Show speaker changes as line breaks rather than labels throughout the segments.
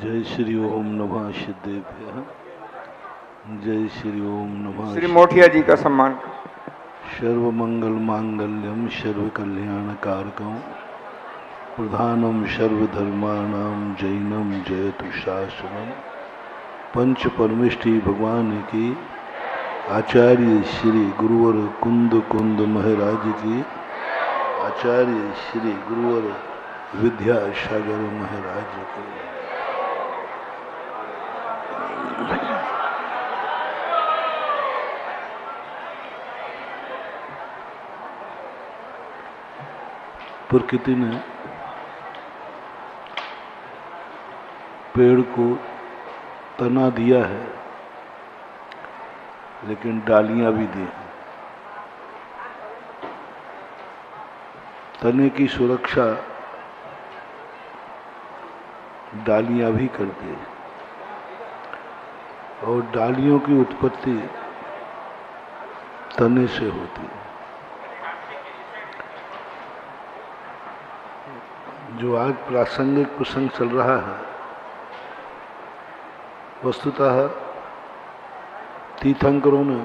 जय श्री ओम नमः सिद्धेभ्यः। जय श्री ओम नमः।
श्री मोठिया जी का सम्मान।
सर्व मंगल मांगल्यम सर्व कल्याण कारकम प्रधानम सर्वधर्माणाम जैनम जयतु शासनम। पंच परमेष्टि भगवान की आचार्य श्री गुरुवर कुंद कुंद महाराज की आचार्य श्री गुरुवर विद्यासागर महाराज को प्रकृति ने पेड़ को तना दिया है, लेकिन डालियां भी दी हैं। तने की सुरक्षा डालियां भी करती है और डालियों की उत्पत्ति तने से होती है। जो आज प्रासंगिक प्रसंग चल रहा है, वस्तुतः तीर्थंकरों ने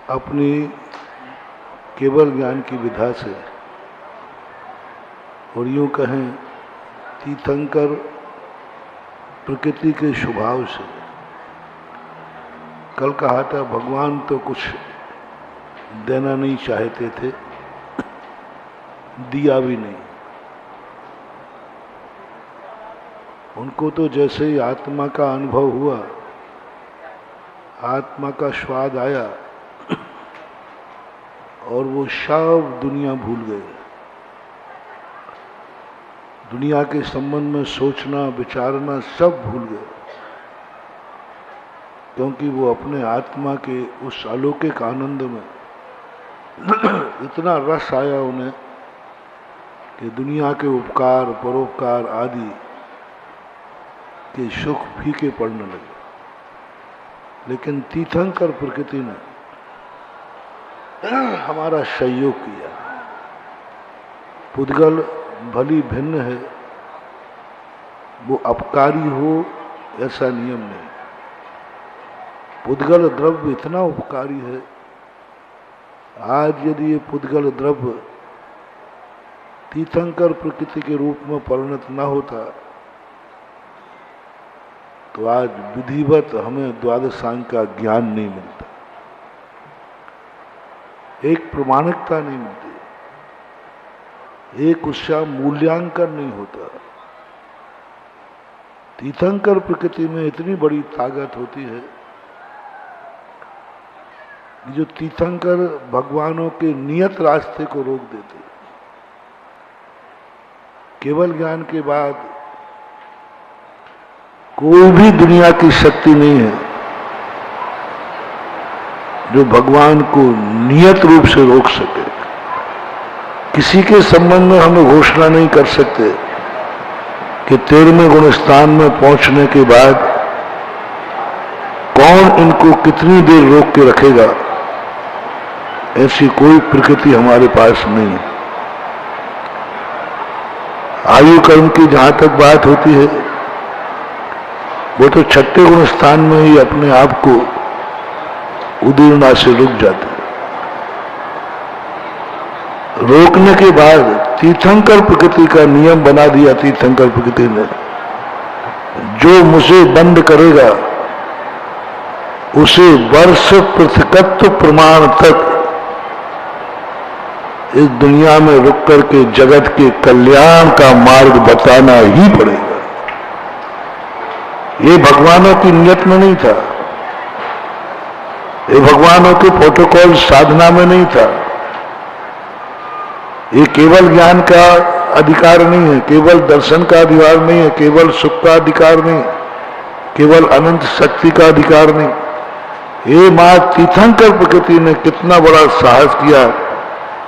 अपनी केवल ज्ञान की विधा से, और यूं कहें तीर्थंकर प्रकृति के स्वभाव से, कल कहा था भगवान तो कुछ देना नहीं चाहते थे, दिया भी नहीं। उनको तो जैसे ही आत्मा का अनुभव हुआ, आत्मा का स्वाद आया और वो सब दुनिया भूल गए। दुनिया के संबंध में सोचना विचारना सब भूल गए, क्योंकि वो अपने आत्मा के उस अलौकिक आनंद में इतना रस आया उन्हें कि दुनिया के उपकार परोपकार आदि के सुख फीके पड़ने लगे। लेकिन तीर्थंकर प्रकृति ने हमारा सहयोग किया। पुद्गल भली भिन्न है, वो अपकारी हो ऐसा नियम नहीं। पुद्गल द्रव्य इतना उपकारी है, आज यदि ये पुद्गल द्रव्य तीर्थंकर प्रकृति के रूप में परिणत न होता तो आज विधिवत हमें द्वादशांग का ज्ञान नहीं मिलता, एक प्रमाणिकता नहीं मिलती, एक उसका मूल्यांकन नहीं होता। तीर्थंकर प्रकृति में इतनी बड़ी ताकत होती है कि जो तीर्थंकर भगवानों के नियत रास्ते को रोक देते। केवल ज्ञान के बाद कोई भी दुनिया की शक्ति नहीं है जो भगवान को नियत रूप से रोक सके। किसी के संबंध में हम घोषणा नहीं कर सकते कि 13वें गुण स्थान में पहुंचने के बाद कौन इनको कितनी देर रोक के रखेगा। ऐसी कोई प्रकृति हमारे पास नहीं है। आयु कर्म की जहां तक बात होती है, वो तो 6ठे गुण स्थान में ही अपने आप को उदीरना से रुक जाते। रोकने के बाद तीर्थंकर प्रकृति का नियम बना दिया तीर्थंकर प्रकृति ने, जो मुझे बंद करेगा उसे वर्ष पृथकत्व प्रमाण तक इस दुनिया में रुक करके जगत के कल्याण का मार्ग बताना ही पड़ेगा। ये भगवानों की नियत में नहीं था, ये भगवानों के प्रोटोकॉल साधना में नहीं था। ये केवल ज्ञान का अधिकार नहीं है, केवल दर्शन का अधिकार नहीं है, केवल सुख का अधिकार नहीं, केवल अनंत शक्ति का अधिकार नहीं। ये मां तीर्थंकर प्रकृति ने कितना बड़ा साहस किया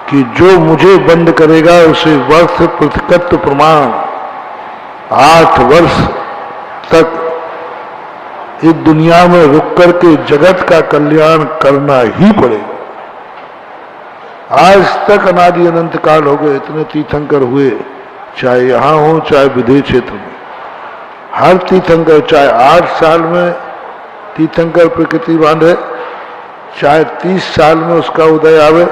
कि जो मुझे बंद करेगा उसे वर्ष पृथकत्व प्रमाण 8 वर्ष तक इस दुनिया में रुक करके जगत का कल्याण करना ही पड़ेगा। आज तक अनादि अनंत काल हो गए, इतने तीर्थंकर हुए, चाहे यहां हो चाहे विदेश क्षेत्र में, हर तीर्थंकर चाहे 8 साल में तीर्थंकर प्रकृति बांधे, चाहे 30 साल में उसका उदय आवे,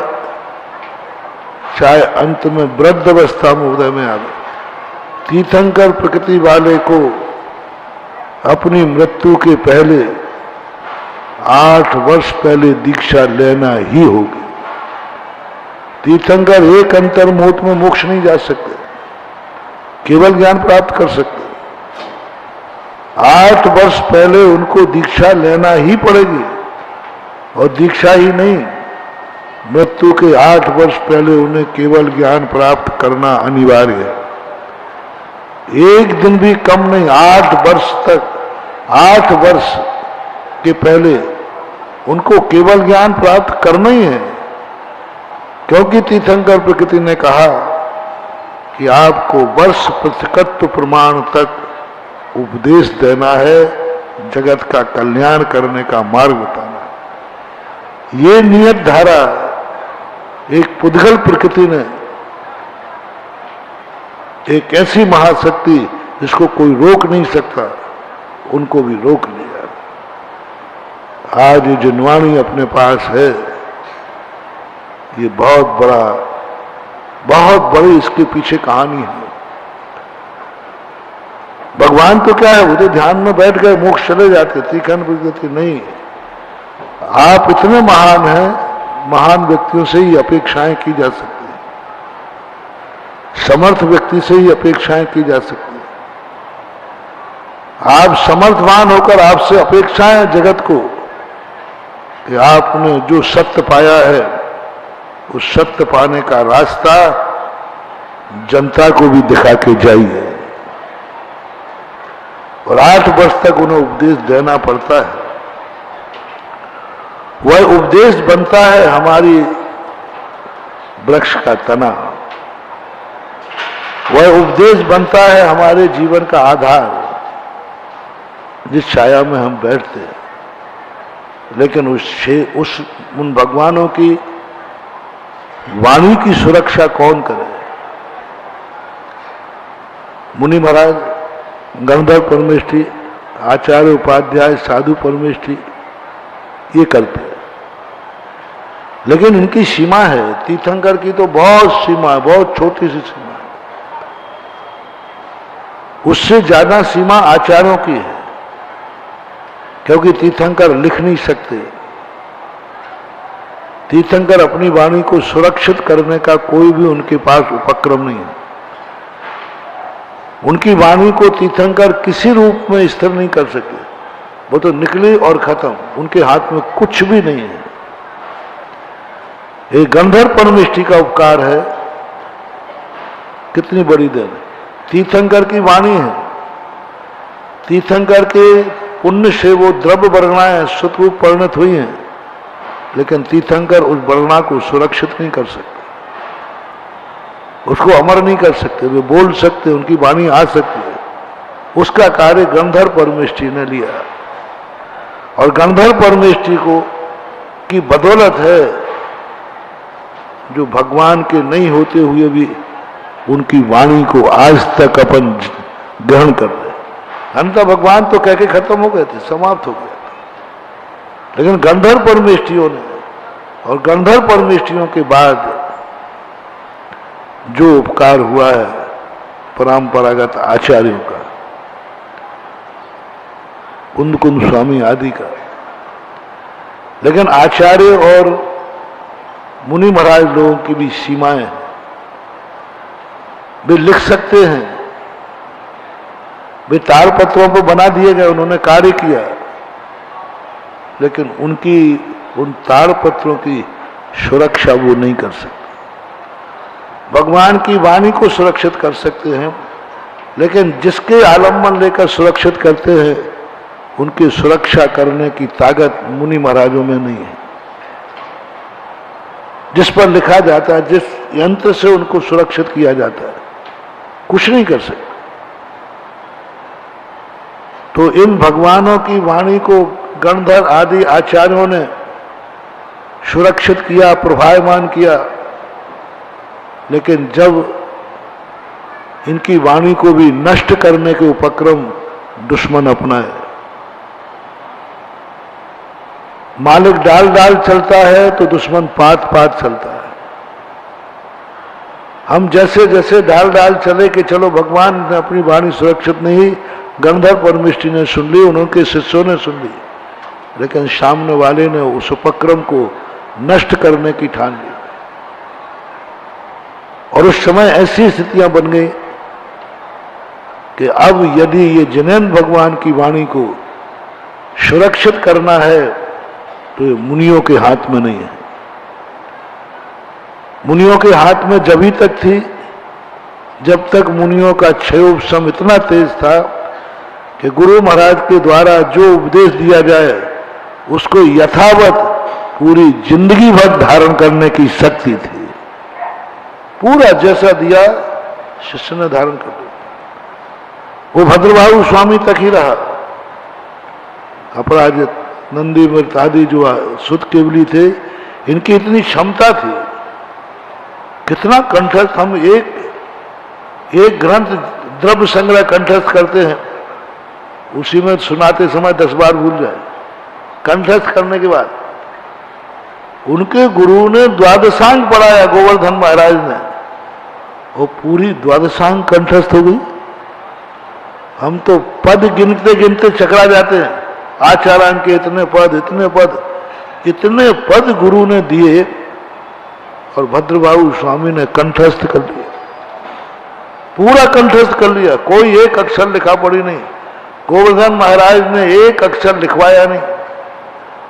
चाहे अंत में वृद्ध अवस्था में उदय में आवे, तीर्थंकर प्रकृति वाले को अपनी मृत्यु के पहले 8 वर्ष पहले दीक्षा लेना ही होगी। तीर्थंकर एक अंतर्मुहूर्त में मोक्ष नहीं जा सकते, केवल ज्ञान प्राप्त कर सकते। 8 वर्ष पहले उनको दीक्षा लेना ही पड़ेगी, और दीक्षा ही नहीं, मृत्यु के 8 वर्ष पहले उन्हें केवल ज्ञान प्राप्त करना अनिवार्य है। एक दिन भी कम नहीं, 8 वर्ष तक, 8 वर्ष के पहले उनको केवल ज्ञान प्राप्त करना ही है। क्योंकि तीर्थंकर प्रकृति ने कहा कि आपको वर्ष प्रतिकत्व प्रमाण तक उपदेश देना है, जगत का कल्याण करने का मार्ग बताना है। ये नियत धारा एक पुद्गल प्रकृति ने, एक ऐसी महाशक्ति जिसको कोई रोक नहीं सकता, उनको भी रोक लिया। आज ये जिनवाणी अपने पास है, ये बहुत बड़ी इसके पीछे कहानी है। भगवान तो क्या है, वो तो ध्यान में बैठ गए मोक्ष चले जाते, तीखन प्रकृति नहीं। आप इतने महान हैं, महान व्यक्तियों से ही अपेक्षाएं की जा सकती है, समर्थ व्यक्ति से ही अपेक्षाएं की जा सकती है। आप समर्थवान होकर आपसे अपेक्षाएं जगत को कि आपने जो सत्य पाया है, उस सत्य पाने का रास्ता जनता को भी दिखा के जाइए। और 8 वर्ष तक उन्हें उपदेश देना पड़ता है। वह उपदेश बनता है हमारी वृक्ष का तना, वह उपदेश बनता है हमारे जीवन का आधार, जिस छाया में हम बैठते हैं। लेकिन उन भगवानों की वाणी की सुरक्षा कौन करे? मुनि महाराज, गंधर्व परमेष्ठी, आचार्य उपाध्याय, साधु परमेष्ठी ये करते हैं, लेकिन इनकी सीमा है। तीर्थंकर की तो बहुत सीमा है, बहुत छोटी सी सीमा है। उससे ज्यादा सीमा आचार्यों की है, क्योंकि तीर्थंकर लिख नहीं सकते। तीर्थंकर अपनी वाणी को सुरक्षित करने का कोई भी उनके पास उपक्रम नहीं है। उनकी वाणी को तीर्थंकर किसी रूप में स्थिर नहीं कर सके, वो तो निकली और खत्म, उनके हाथ में कुछ भी नहीं है। एक गंधर्व परमेष्ठी का उपकार है, कितनी बड़ी देन। तीर्थंकर की वाणी है, तीर्थंकर के पुण्य से वो द्रव्य वर्णाएं सुतरूप परिणत हुई हैं, लेकिन तीर्थंकर उस वर्णा को सुरक्षित नहीं कर सकते, उसको अमर नहीं कर सकते। वे बोल सकते, उनकी वाणी आ सकती है, उसका कार्य गंधर्व परमेष्ठी ने लिया। और गंधर्व परमेष्ठी को की बदौलत है जो भगवान के नहीं होते हुए भी उनकी वाणी को आज तक अपन ग्रहण कर रहे। अंत भगवान तो कह के खत्म हो गए थे, समाप्त हो गया, लेकिन गंधर्व परमेष्ठियों ने, और गंधर्व परमेष्ठियों के बाद जो उपकार हुआ है परंपरागत आचार्यों का, कुंद कुंद स्वामी आदि का, लेकिन आचार्य और मुनि महाराज लोगों की भी सीमाएं हैं। वे लिख सकते हैं, वे ताड़पत्रों पर बना दिए गए, उन्होंने कार्य किया, लेकिन उनकी उन ताड़पत्रों की सुरक्षा वो नहीं कर सकते। भगवान की वाणी को सुरक्षित कर सकते हैं, लेकिन जिसके आलम्बन लेकर सुरक्षित करते हैं, उनकी सुरक्षा करने की ताकत मुनि महाराजों में नहीं है। जिस पर लिखा जाता है, जिस यंत्र से उनको सुरक्षित किया जाता है, कुछ नहीं कर सकते। तो इन भगवानों की वाणी को गंधर्व आदि आचार्यों ने सुरक्षित किया, प्रभावमान किया, लेकिन जब इनकी वाणी को भी नष्ट करने के उपक्रम दुश्मन अपनाए। मालिक डाल डाल चलता है तो दुश्मन पात पात चलता है। हम जैसे जैसे डाल डाल चले कि चलो भगवान ने अपनी वाणी सुरक्षित नहीं, गंधर्व परमिष्टि ने सुन ली, उनके शिष्यों ने सुन ली, लेकिन सामने वाले ने उस उपक्रम को नष्ट करने की ठान ली। और उस समय ऐसी स्थितियां बन गई कि अब यदि ये जिनेंद्र भगवान की वाणी को सुरक्षित करना है तो ये मुनियों के हाथ में नहीं है। मुनियों के हाथ में जब ही तक थी जब तक मुनियों का क्षयोपशम इतना तेज था कि गुरु महाराज के द्वारा जो उपदेश दिया जाए उसको यथावत पूरी जिंदगी भर धारण करने की शक्ति थी। पूरा जैसा दिया शिष्य ने धारण कर लिया। वो भद्रबाहु स्वामी तक ही रहा। अपराजित, नंदी मृत आदि जो सुत केवली थे, इनकी इतनी क्षमता थी। कितना कंठस्थ, हम एक ग्रंथ द्रव्य संग्रह कंठस्थ करते हैं, उसी में सुनाते समय 10 बार भूल जाए। कंठस्थ करने के बाद उनके गुरु ने द्वादशांग पढ़ाया, गोवर्धन महाराज ने, वो पूरी द्वादशांग कंठस्थ हो गई। हम तो पद गिनते गिनते चकरा जाते हैं। आचार्य के इतने पद गुरु ने दिए और भद्रबाहु स्वामी ने कंठस्थ कर लिया, पूरा कंठस्थ कर लिया। कोई एक अक्षर लिखा पड़ी नहीं। गोवर्धन महाराज ने एक अक्षर लिखवाया नहीं।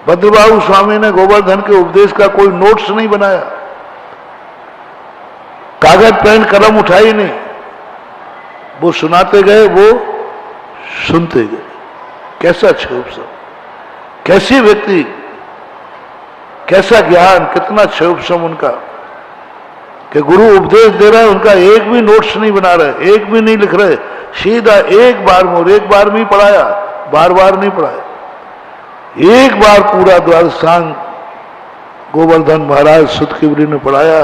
भद्रबाहु स्वामी ने गोवर्धन के उपदेश का कोई नोट्स नहीं बनाया, कागज पेन कलम उठाई नहीं। वो सुनाते गए, वो सुनते गए। कैसा क्षयोपशम, कैसी व्यक्ति, कैसा ज्ञान, कितना क्षयोपशम उनका कि गुरु उपदेश दे रहे हैं, उनका एक भी नोट्स नहीं बना रहे, एक भी नहीं लिख रहे, सीधा एक बार में, और एक बार में ही पढ़ाया, बार बार नहीं पढ़ाया। एक बार पूरा द्वादशांग गोवर्धन महाराज सुतकेवली ने पढ़ाया,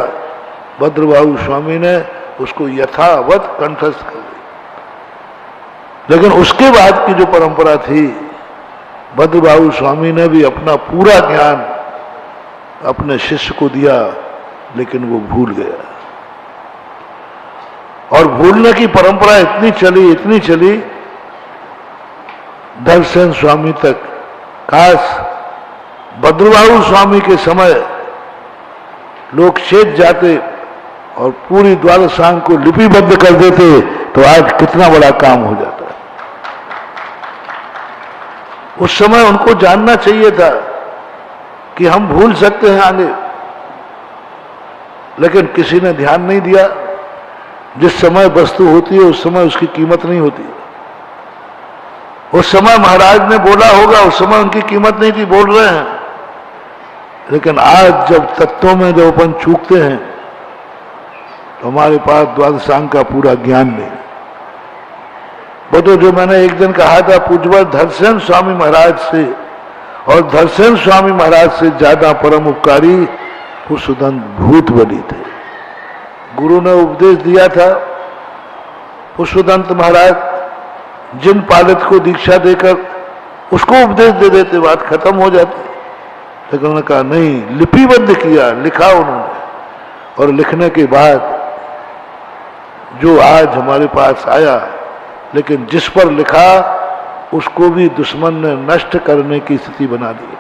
भद्रबाहु स्वामी ने उसको यथावत कंठस्थ कर दिया। लेकिन उसके बाद की जो परंपरा थी, भद्रबाहु स्वामी ने भी अपना पूरा ज्ञान अपने शिष्य को दिया, लेकिन वो भूल गया। और भूलने की परंपरा इतनी चली धर्मसेन स्वामी तक। काश भद्रबाहु स्वामी के समय लोग चेत जाते और पूरी द्वादशांग को लिपिबद्ध कर देते तो आज कितना बड़ा काम हो जाता। उस समय उनको जानना चाहिए था कि हम भूल सकते हैं आगे, लेकिन किसी ने ध्यान नहीं दिया। जिस समय वस्तु होती है उस समय उसकी कीमत नहीं होती। उस समय महाराज ने बोला होगा, उस समय उनकी कीमत नहीं थी, बोल रहे हैं। लेकिन आज जब तत्वों में जब अपन चूकते हैं तो हमारे पास द्वादशांग का पूरा ज्ञान नहीं। वो तो जो मैंने एक दिन कहा था, पूज्य धर्मसेन स्वामी महाराज से, और धर्मसेन स्वामी महाराज से ज्यादा परम उपकारी पुष्पदंत भूतबली थे। गुरु ने उपदेश दिया था, पुष्पदंत महाराज जिन पालित को दीक्षा देकर उसको उपदेश दे देते, बात खत्म हो जाती। लेकिन उन्होंने कहा नहीं, लिपिबद्ध किया, लिखा उन्होंने, और लिखने के बाद जो आज हमारे पास आया, लेकिन जिस पर लिखा उसको भी दुश्मन ने नष्ट करने की स्थिति बना दी,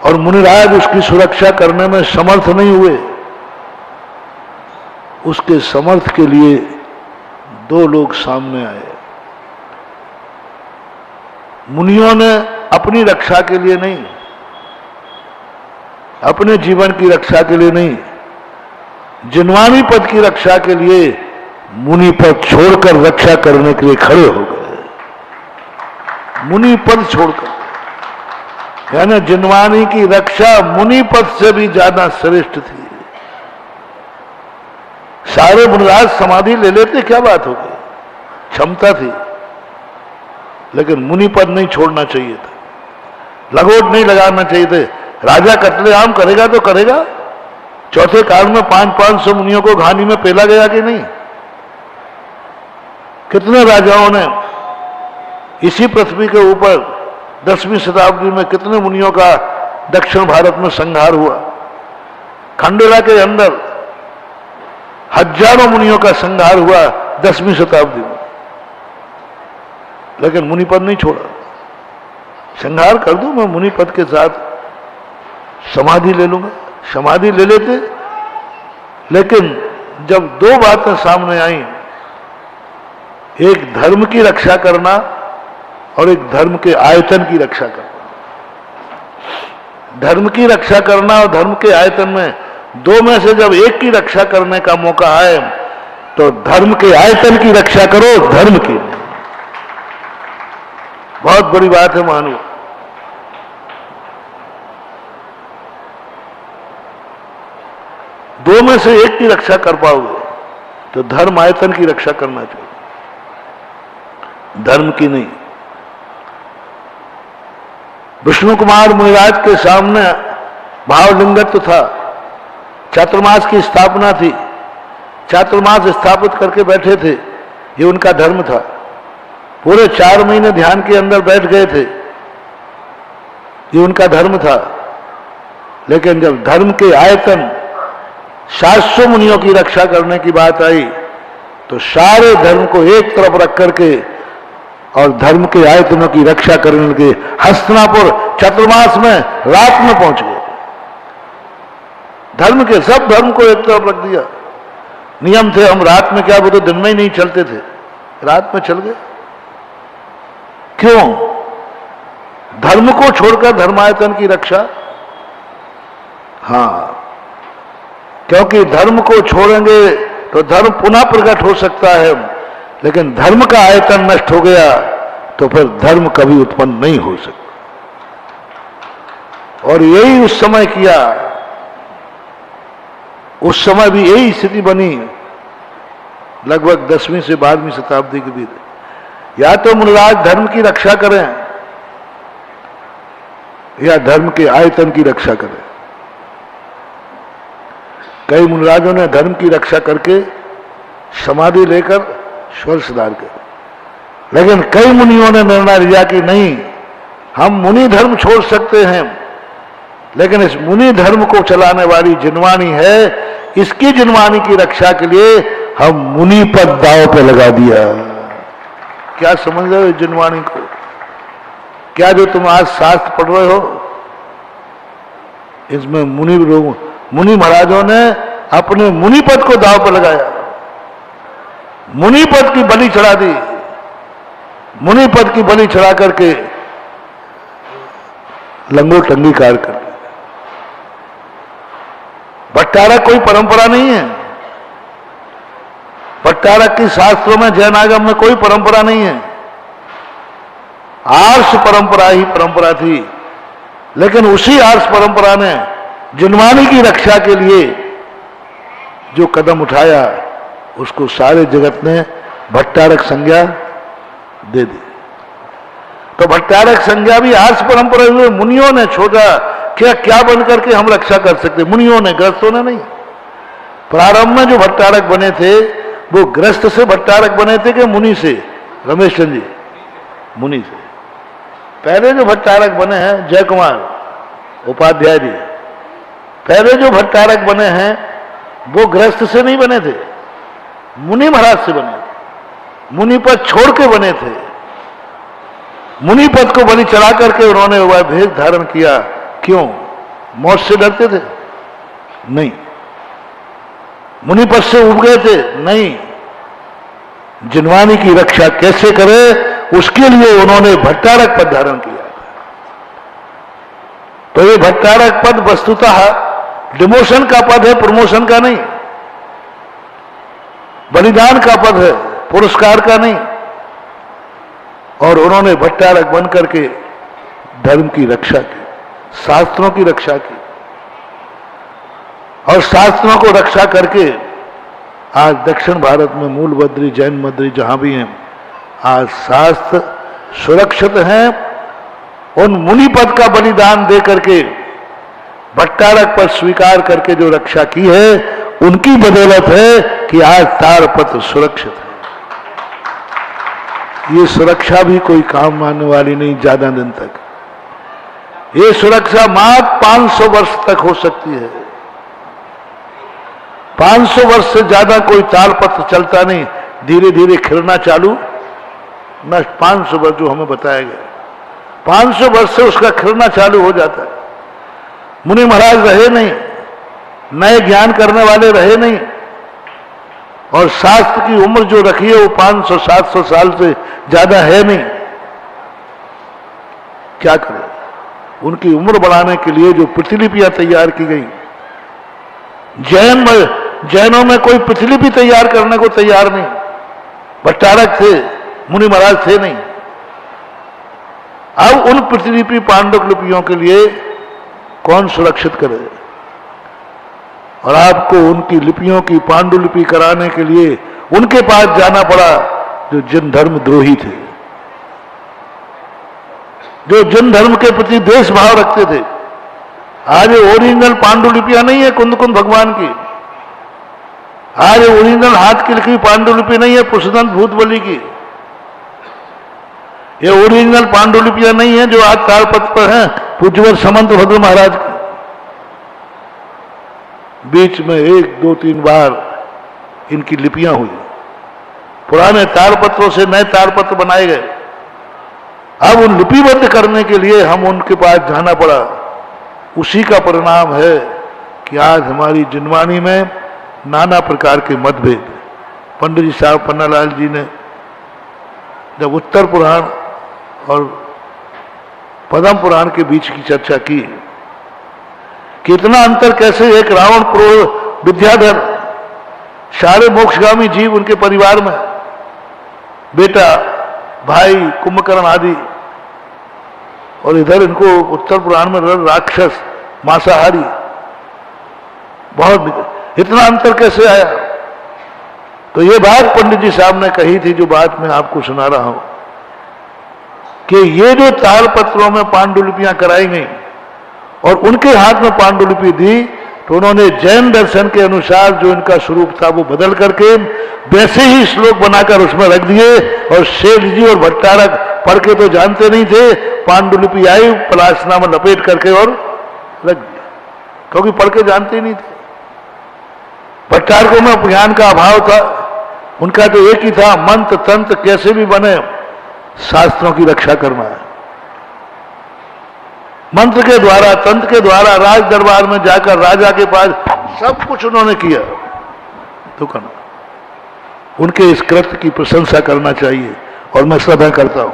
और मुनिराज उसकी सुरक्षा करने में समर्थ नहीं हुए। उसके समर्थ के लिए 2 लोग सामने आए। मुनियों ने अपनी रक्षा के लिए नहीं, अपने जीवन की रक्षा के लिए नहीं, जिनवानी पद की रक्षा के लिए मुनि पद छोड़कर रक्षा करने के लिए खड़े हो गए। मुनि पद छोड़कर, यानी जिनवानी की रक्षा मुनि पद से भी ज्यादा श्रेष्ठ थी। सारे मुनिराज समाधि ले लेते, क्या बात हो गई, क्षमता थी, लेकिन मुनि पद नहीं छोड़ना चाहिए था, लगोट नहीं लगाना चाहिए थे। राजा कत्लेआम करेगा तो करेगा। चौथे काल में 500 मुनियों को घानी में पेला गया कि नहीं? कितने राजाओं ने इसी पृथ्वी के ऊपर 10वीं शताब्दी में कितने मुनियों का दक्षिण भारत में संहार हुआ। खंडेला के अंदर हजारों मुनियों का संहार हुआ 10वीं शताब्दी में, लेकिन मुनिपद नहीं छोड़ा। संहार कर दूं मैं मुनिपद के साथ समाधि ले लूंगा, समाधि ले लेते। लेकिन जब दो बातें सामने आई, एक धर्म की रक्षा करना और एक धर्म के आयतन की रक्षा करना। धर्म की रक्षा करना और धर्म के आयतन में दो में से जब एक की रक्षा करने का मौका आए तो धर्म के आयतन की रक्षा करो, धर्म की। बहुत बड़ी बात है मानो। दो में से एक की रक्षा कर पाओगे तो धर्म आयतन की रक्षा करना चाहिए, धर्म की नहीं। विष्णु कुमार मुनिराज के सामने भावलिंगत्व था, चातुर्मास की स्थापना थी, चातुर्मास स्थापित करके बैठे थे, ये उनका धर्म था। पूरे 4 महीने ध्यान के अंदर बैठ गए थे, ये उनका धर्म था। लेकिन जब धर्म के आयतन 700 मुनियों की रक्षा करने की बात आई तो सारे धर्म को एक तरफ रख करके और धर्म के आयतनों की रक्षा करने के हस्तिनापुर चतुर्मास में रात में पहुंच गए। धर्म के सब धर्म को एक तरफ रख दिया। नियम थे हम रात में क्या, वो तो दिन में ही नहीं चलते थे, रात में चल गए। क्यों? धर्म को छोड़कर धर्मायतन की रक्षा। हाँ, क्योंकि धर्म को छोड़ेंगे तो धर्म पुनः प्रकट हो सकता है, लेकिन धर्म का आयतन नष्ट हो गया तो फिर धर्म कभी उत्पन्न नहीं हो सकता। और यही उस समय किया, उस समय भी यही स्थिति बनी लगभग 10वीं से 12वीं शताब्दी के बीच। या तो मुनिराज धर्म की रक्षा करें या धर्म के आयतन की रक्षा करें। कई मुनिराजों ने धर्म की रक्षा करके समाधि लेकर स्वर्ग सुधार कर, लेकिन कई मुनियों ने निर्णय लिया कि नहीं, हम मुनि धर्म छोड़ सकते हैं, लेकिन इस मुनि धर्म को चलाने वाली जिनवानी है, इसकी जिनवानी की रक्षा के लिए हम मुनि पद दांव पे लगा दिया। क्या समझ रहे हो जिनवानी को? क्या जो तुम आज शास्त्र पढ़ रहे हो इसमें मुनि महाराजों ने अपने मुनि पद को दांव पर लगाया, मुनि पद की बलि चढ़ा दी, मुनि पद की बलि चढ़ा करके लंगोट अंगीकार कर दी। भट्टारक कोई परंपरा नहीं है, भट्टारक की शास्त्रों में जैन आगम में कोई परंपरा नहीं है, आर्ष परंपरा ही परंपरा थी। लेकिन उसी आर्ष परंपरा ने जिनवानी की रक्षा के लिए जो कदम उठाया उसको सारे जगत ने भट्टारक संज्ञा दे दी। तो भट्टारक संज्ञा भी आर्ष परंपरा हुए मुनियों ने छोड़ा। क्या बन करके हम रक्षा कर सकते? मुनियों ने, ग्रस्तों ने नहीं। प्रारंभ में जो भट्टारक बने थे वो ग्रस्त से भट्टारक बने थे कि मुनि से? रमेश चंद्र जी, मुनि से। पहले जो भट्टारक बने हैं जय कुमार उपाध्याय जी, पहले जो भट्टारक बने हैं वो ग्रस्त से नहीं बने थे, मुनि महाराज से बने थे, मुनि पद छोड़ के बने थे। मुनि पद को बलि चढ़ा करके उन्होंने वह भेष धारण किया। क्यों? मौत से डरते थे? नहीं। मुनि पद से उब गए थे? नहीं। जिनवानी की रक्षा कैसे करे उसके लिए उन्होंने भट्टारक पद धारण किया। तो ये भट्टारक पद वस्तुतः डिमोशन का पद है, प्रमोशन का नहीं। बलिदान का पद है, पुरस्कार का नहीं। और उन्होंने भट्टारक बन करके धर्म की रक्षा की, शास्त्रों की रक्षा की। और शास्त्रों को रक्षा करके आज दक्षिण भारत में मूल बद्री, जैन बद्री जहां भी हैं, आज शास्त्र सुरक्षित हैं। उन मुनि पद का बलिदान दे करके भट्टारक पद स्वीकार करके जो रक्षा की है उनकी बदौलत है कि आज तारपत्र सुरक्षित है। ये सुरक्षा भी कोई काम आने वाली नहीं ज्यादा दिन तक। ये सुरक्षा मात्र 500 वर्ष तक हो सकती है। 500 वर्ष से ज्यादा कोई तालपत्र चलता नहीं, धीरे धीरे खिलना चालू न 500 वर्ष जो हमें बताया गया, 500 वर्ष से उसका खिलना चालू हो जाता है। मुनि महाराज रहे नहीं, नए ज्ञान करने वाले रहे नहीं, और शास्त्र की उम्र जो रखी है वो 500-700 साल से ज्यादा है नहीं। क्या करें? उनकी उम्र बढ़ाने के लिए जो प्रतिलिपियां तैयार की गई, जैनों में कोई प्रतिलिपि तैयार करने को तैयार नहीं। भट्टारक थे, मुनि महाराज थे नहीं। अब उन प्रतिलिपि पांडुलिपियों के लिए कौन सुरक्षित करे? और आपको उनकी लिपियों की पांडुलिपि कराने के लिए उनके पास जाना पड़ा जो जिन धर्म द्रोही थे, जो जिन धर्म के प्रति देश भाव रखते थे। आज ये ओरिजिनल पांडुलिपियां नहीं है कुंद भगवान की। आज ये ओरिजिनल हाथ की लिखी पांडुलिपि नहीं है पुष्पदंत भूतबली की। ये ओरिजिनल पांडुलिपियां नहीं है जो आज तालपत्र पर हैं पूज्यवर समंत भद्र महाराज की। बीच में 1, 2, 3 बार इनकी लिपियां हुई, पुराने तालपत्रों से नए तालपत्र बनाए गए। अब उन लिपिबद्ध करने के लिए हम उनके पास जाना पड़ा। उसी का परिणाम है कि आज हमारी जिनवानी में नाना प्रकार के मतभेद। पंडित जी साहब पन्नालाल जी ने जब उत्तर पुराण और पद्म पुराण के बीच की चर्चा की, कितना अंतर, कैसे एक रावण क्रोध विद्याधर, सारे मोक्षगामी जीव उनके परिवार में, बेटा भाई कुंभकर्ण आदि, और इधर इनको उत्तर पुराण में राक्षस मांसाहारी। बहुत इतना अंतर कैसे आया? तो ये बात पंडित जी साहब ने कही थी, जो बात मैं आपको सुना रहा हूं, कि ये जो तालपत्रों में पांडुलिपियां कराई गई और उनके हाथ में पांडुलिपि दी, तो उन्होंने जैन दर्शन के अनुसार जो इनका स्वरूप था वो बदल करके वैसे ही श्लोक बनाकर उसमें रख दिए। और शेठ जी और भट्टारक पढ़ के तो जानते नहीं थे, पांडुलिपि आई पलासना में लपेट करके और रख दिया, क्योंकि पढ़ के जानते ही नहीं थे। भट्टारकों में ज्ञान का अभाव था। उनका तो एक ही था, मंत्र तंत्र कैसे भी बने, शास्त्रों की रक्षा करना है। मंत्र के द्वारा, तंत्र के द्वारा राज दरबार में जाकर राजा के पास सब कुछ उन्होंने किया। तो करना, उनके इस कृत्य की प्रशंसा करना चाहिए और मैं श्रद्धा करता हूं,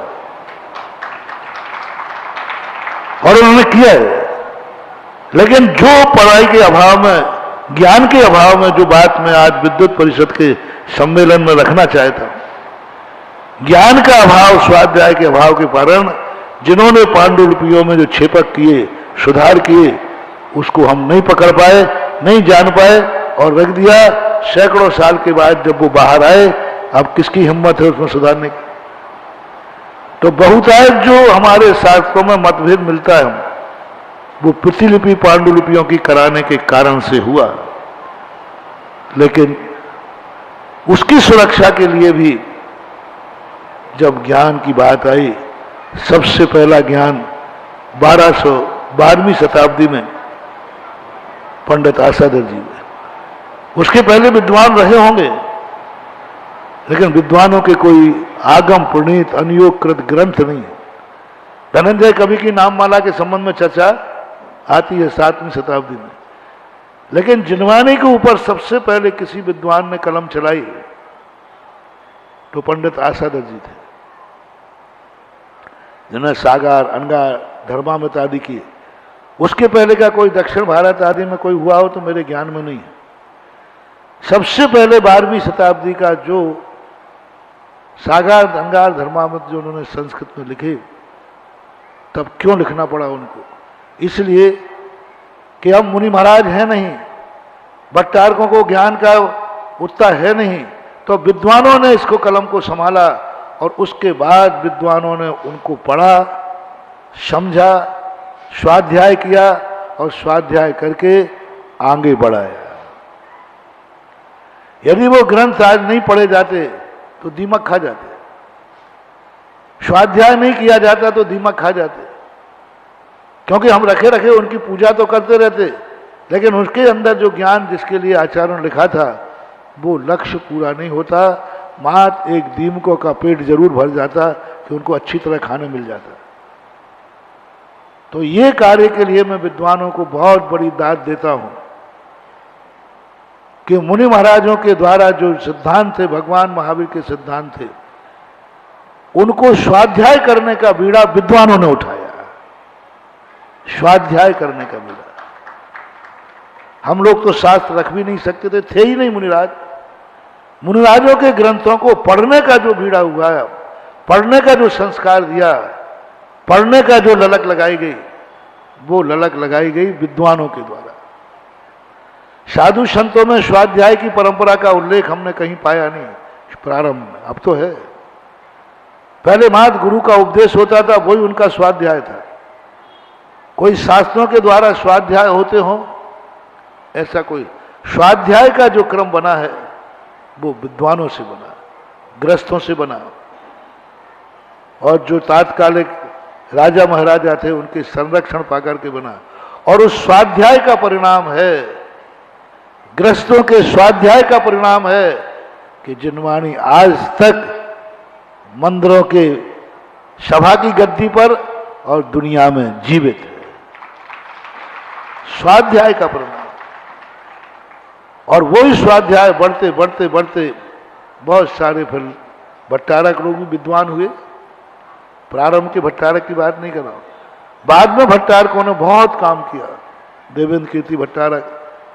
और उन्होंने किया है। लेकिन जो पढ़ाई के अभाव में, ज्ञान के अभाव में, जो बात मैं आज विद्युत परिषद के सम्मेलन में रखना चाहता हूं, ज्ञान का अभाव, स्वाध्याय के अभाव के कारण जिन्होंने पांडुलिपियों में जो छेपक किए, सुधार किए, उसको हम नहीं पकड़ पाए, नहीं जान पाए और रख दिया। सैकड़ों साल के बाद जब वो बाहर आए, अब किसकी हिम्मत है उसमें सुधारने की? तो बहुतायत जो हमारे शास्त्रों में मतभेद मिलता है, वो प्रतिलिपि पांडुलिपियों की कराने के कारण से हुआ। लेकिन उसकी सुरक्षा के लिए भी जब ज्ञान की बात आई, सबसे पहला ज्ञान 1212वीं शताब्दी में पंडित आसादर जी हुए। उसके पहले विद्वान रहे होंगे, लेकिन विद्वानों के कोई आगम पुनीत अनुयोगकृत ग्रंथ नहीं है। धनंजय कवि की नाममाला के संबंध में चर्चा आती है 7वीं शताब्दी में, लेकिन जिनवानी के ऊपर सबसे पहले किसी विद्वान ने कलम चलाई तो पंडित आसादर जी थे, जिन्हें सागार, अंगार, धर्मामृत आदि किए। उसके पहले का कोई दक्षिण भारत आदि में कोई हुआ हो तो मेरे ज्ञान में नहीं है। सबसे पहले 12वीं शताब्दी का जो सागार, अंगार, धर्मामृत जो उन्होंने संस्कृत में लिखे, तब क्यों लिखना पड़ा उनको? इसलिए कि अब मुनि महाराज है नहीं, भट्टारकों को ज्ञान का उतना है नहीं, तो विद्वानों ने इसको कलम को संभाला और उसके बाद विद्वानों ने उनको पढ़ा, समझा, स्वाध्याय किया और स्वाध्याय करके आगे बढ़ाया। यदि वो ग्रंथ आज नहीं पढ़े जाते तो दीमक खा जाते। स्वाध्याय नहीं किया जाता तो दीमक खा जाते, क्योंकि हम रखे रखे उनकी पूजा तो करते रहते, लेकिन उसके अंदर जो ज्ञान जिसके लिए आचार्यों ने लिखा था वो लक्ष्य पूरा नहीं होता। मात्र एक दीमकों का पेट जरूर भर जाता कि उनको अच्छी तरह खाने मिल जाता। तो ये कार्य के लिए मैं विद्वानों को बहुत बड़ी दाद देता हूं कि मुनि महाराजों के द्वारा जो सिद्धांत थे, भगवान महावीर के सिद्धांत थे, उनको स्वाध्याय करने का बीड़ा विद्वानों ने उठाया। स्वाध्याय करने का बीड़ा हम लोग तो शास्त्र रख भी नहीं सकते थे ही नहीं मुनिराज। मुनिराजों के ग्रंथों को पढ़ने का जो बीड़ा हुआ, पढ़ने का जो संस्कार दिया, पढ़ने का जो ललक लगाई गई, वो ललक लगाई गई विद्वानों के द्वारा। साधु संतों में स्वाध्याय की परंपरा का उल्लेख हमने कहीं पाया नहीं प्रारंभ में, अब तो है। पहले मात्र गुरु का उपदेश होता था, वही उनका स्वाध्याय था। कोई शास्त्रों के द्वारा स्वाध्याय होते हो, ऐसा कोई स्वाध्याय का जो क्रम बना है वो विद्वानों से बना, गृहस्थों से बना, और जो तात्कालिक राजा महाराजा थे उनके संरक्षण पाकर के बना। और उस स्वाध्याय का परिणाम है, गृहस्थों के स्वाध्याय का परिणाम है कि जिनवाणी आज तक मंदिरों के सभा की गद्दी पर और दुनिया में जीवित है। स्वाध्याय का परिणाम। और वही स्वाध्याय बढ़ते बढ़ते बढ़ते बहुत सारे फिर भट्टारक लोग भी विद्वान हुए। प्रारंभ के भट्टारक की बात नहीं कर रहा हूं, बाद में भट्टारकों ने बहुत काम किया। देवेंद्र कीर्ति भट्टारक,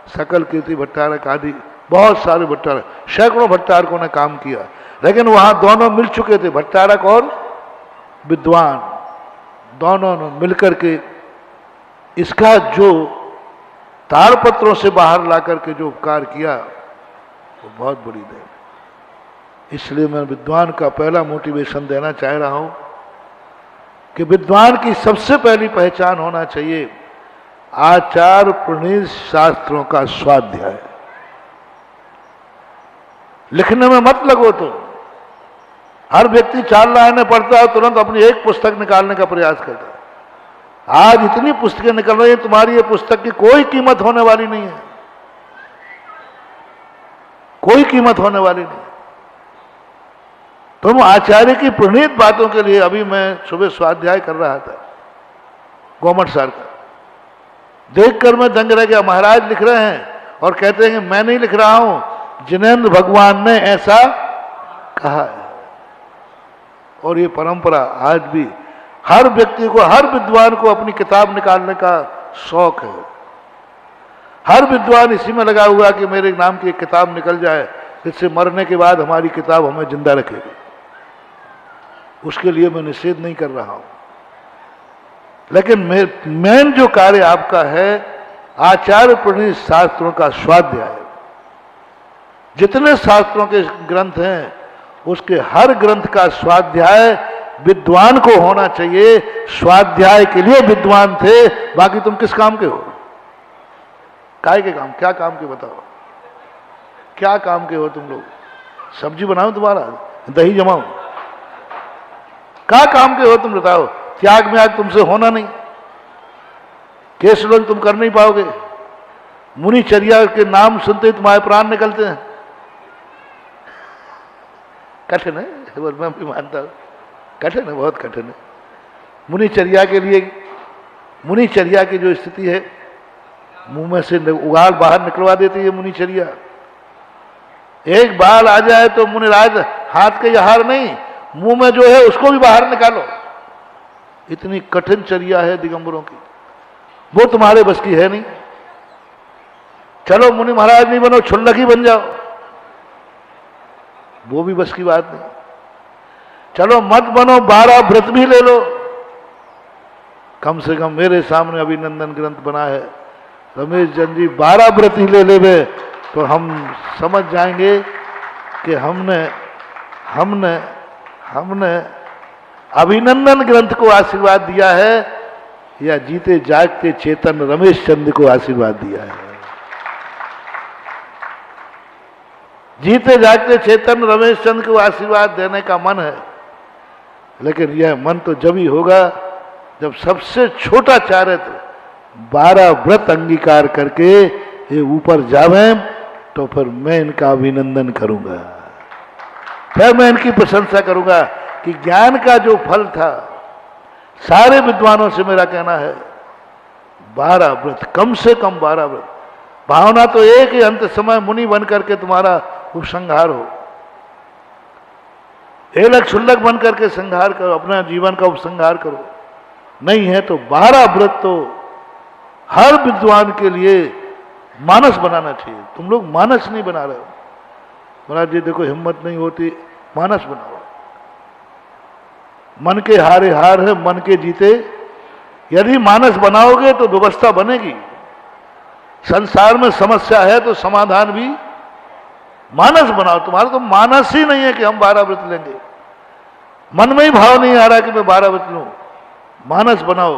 सकल कीर्ति भट्टारक आदि बहुत सारे भट्टारक, सैकड़ों भट्टारकों ने काम किया। लेकिन वहां दोनों मिल चुके थे, भट्टारक और विद्वान, दोनों ने मिलकर के इसका जो ताड़पत्रों से बाहर लाकर के जो उपकार किया वो बहुत बड़ी देन। इसलिए मैं विद्वान का पहला मोटिवेशन देना चाह रहा हूं कि विद्वान की सबसे पहली पहचान होना चाहिए आचार प्रणीत शास्त्रों का स्वाध्याय। लिखने में मत लगो तुम। हर व्यक्ति 4 लाइनें पढ़ता है, तुरंत अपनी एक पुस्तक निकालने का प्रयास करता है। आज इतनी पुस्तकें निकल रही हैं, तुम्हारी ये पुस्तक की कोई कीमत होने वाली नहीं है, कोई कीमत होने वाली नहीं। तुम आचार्य की प्रणीत बातों के लिए, अभी मैं सुबह स्वाध्याय कर रहा था गोमट सर का, देखकर मैं दंग रह गया। महाराज लिख रहे हैं और कहते हैं कि मैं नहीं लिख रहा हूं, जिनेंद्र भगवान ने ऐसा कहा है। और ये परंपरा आज भी हर व्यक्ति को, हर विद्वान को अपनी किताब निकालने का शौक है। हर विद्वान इसी में लगा हुआ कि मेरे नाम की एक किताब निकल जाए, इससे मरने के बाद हमारी किताब हमें जिंदा रखेगी। उसके लिए मैं निषेध नहीं कर रहा हूं, लेकिन मेन जो कार्य आपका है आचार्य प्रणीत शास्त्रों का स्वाध्याय। जितने शास्त्रों के ग्रंथ हैं उसके हर ग्रंथ का स्वाध्याय विद्वान को होना चाहिए। स्वाध्याय के लिए विद्वान थे, बाकी तुम किस काम के हो? काय के काम? क्या काम के बताओ? क्या काम के हो तुम लोग? सब्जी बनाओ तुम्हारा, दही जमाओ, क्या काम के हो तुम बताओ? त्याग में आज तुमसे होना नहीं, केस लोग तुम कर नहीं पाओगे। मुनिचर्या के नाम सुनते तुम्हारे प्राण निकलते हैं। कठिन है, मैं भी मानता हूं कठिन है, बहुत कठिन है। मुनिचर्या के लिए, मुनिचर्या की जो स्थिति है, मुंह में से उगाल बाहर निकलवा देती है मुनिचर्या। एक बाल आ जाए तो मुनिराज हाथ के हार नहीं, मुंह में जो है उसको भी बाहर निकालो। इतनी कठिन चर्या है दिगंबरों की, वो तुम्हारे बस की है नहीं। चलो मुनि महाराज नहीं बनो, छुल्लक ही बन जाओ, वो भी बस की बात नहीं। चलो मत बनो, 12 व्रत भी ले लो। कम से कम मेरे सामने अभिनंदन ग्रंथ बना है, रमेश जन जी 12 व्रत ही ले लेवे तो हम समझ जाएंगे कि हमने अभिनंदन ग्रंथ को आशीर्वाद दिया है या जीते जागते चेतन रमेश चंद्र को आशीर्वाद दिया है। जीते जागते चेतन रमेश चंद्र को आशीर्वाद देने का मन है, लेकिन यह मन तो जब ही होगा जब सबसे छोटा चारित्र 12 व्रत अंगीकार करके ये ऊपर जावे, तो फिर मैं इनका अभिनंदन करूंगा, फिर मैं इनकी प्रशंसा करूंगा कि ज्ञान का जो फल था, सारे विद्वानों से मेरा कहना है 12 व्रत, कम से कम 12 व्रत। भावना तो एक ही, अंत समय मुनि बन करके तुम्हारा उपसंहार हो, एलक क्षुल्लक बन करके संहार करो, अपना जीवन का उपसंहार करो। नहीं है तो 12 व्रत तो हर विद्वान के लिए मानस बनाना चाहिए। तुम लोग मानस नहीं बना रहे हो। महाराज जी देखो हिम्मत नहीं होती, मानस बनाओ। मन के हारे हार है, मन के जीते। यदि मानस बनाओगे तो व्यवस्था बनेगी। संसार में समस्या है तो समाधान भी मानस बनाओ। तुम्हारा तो मानस ही नहीं है कि हम 12 व्रत लेंगे, मन में ही भाव नहीं आ रहा कि मैं 12 व्रत लूं। मानस बनाओ।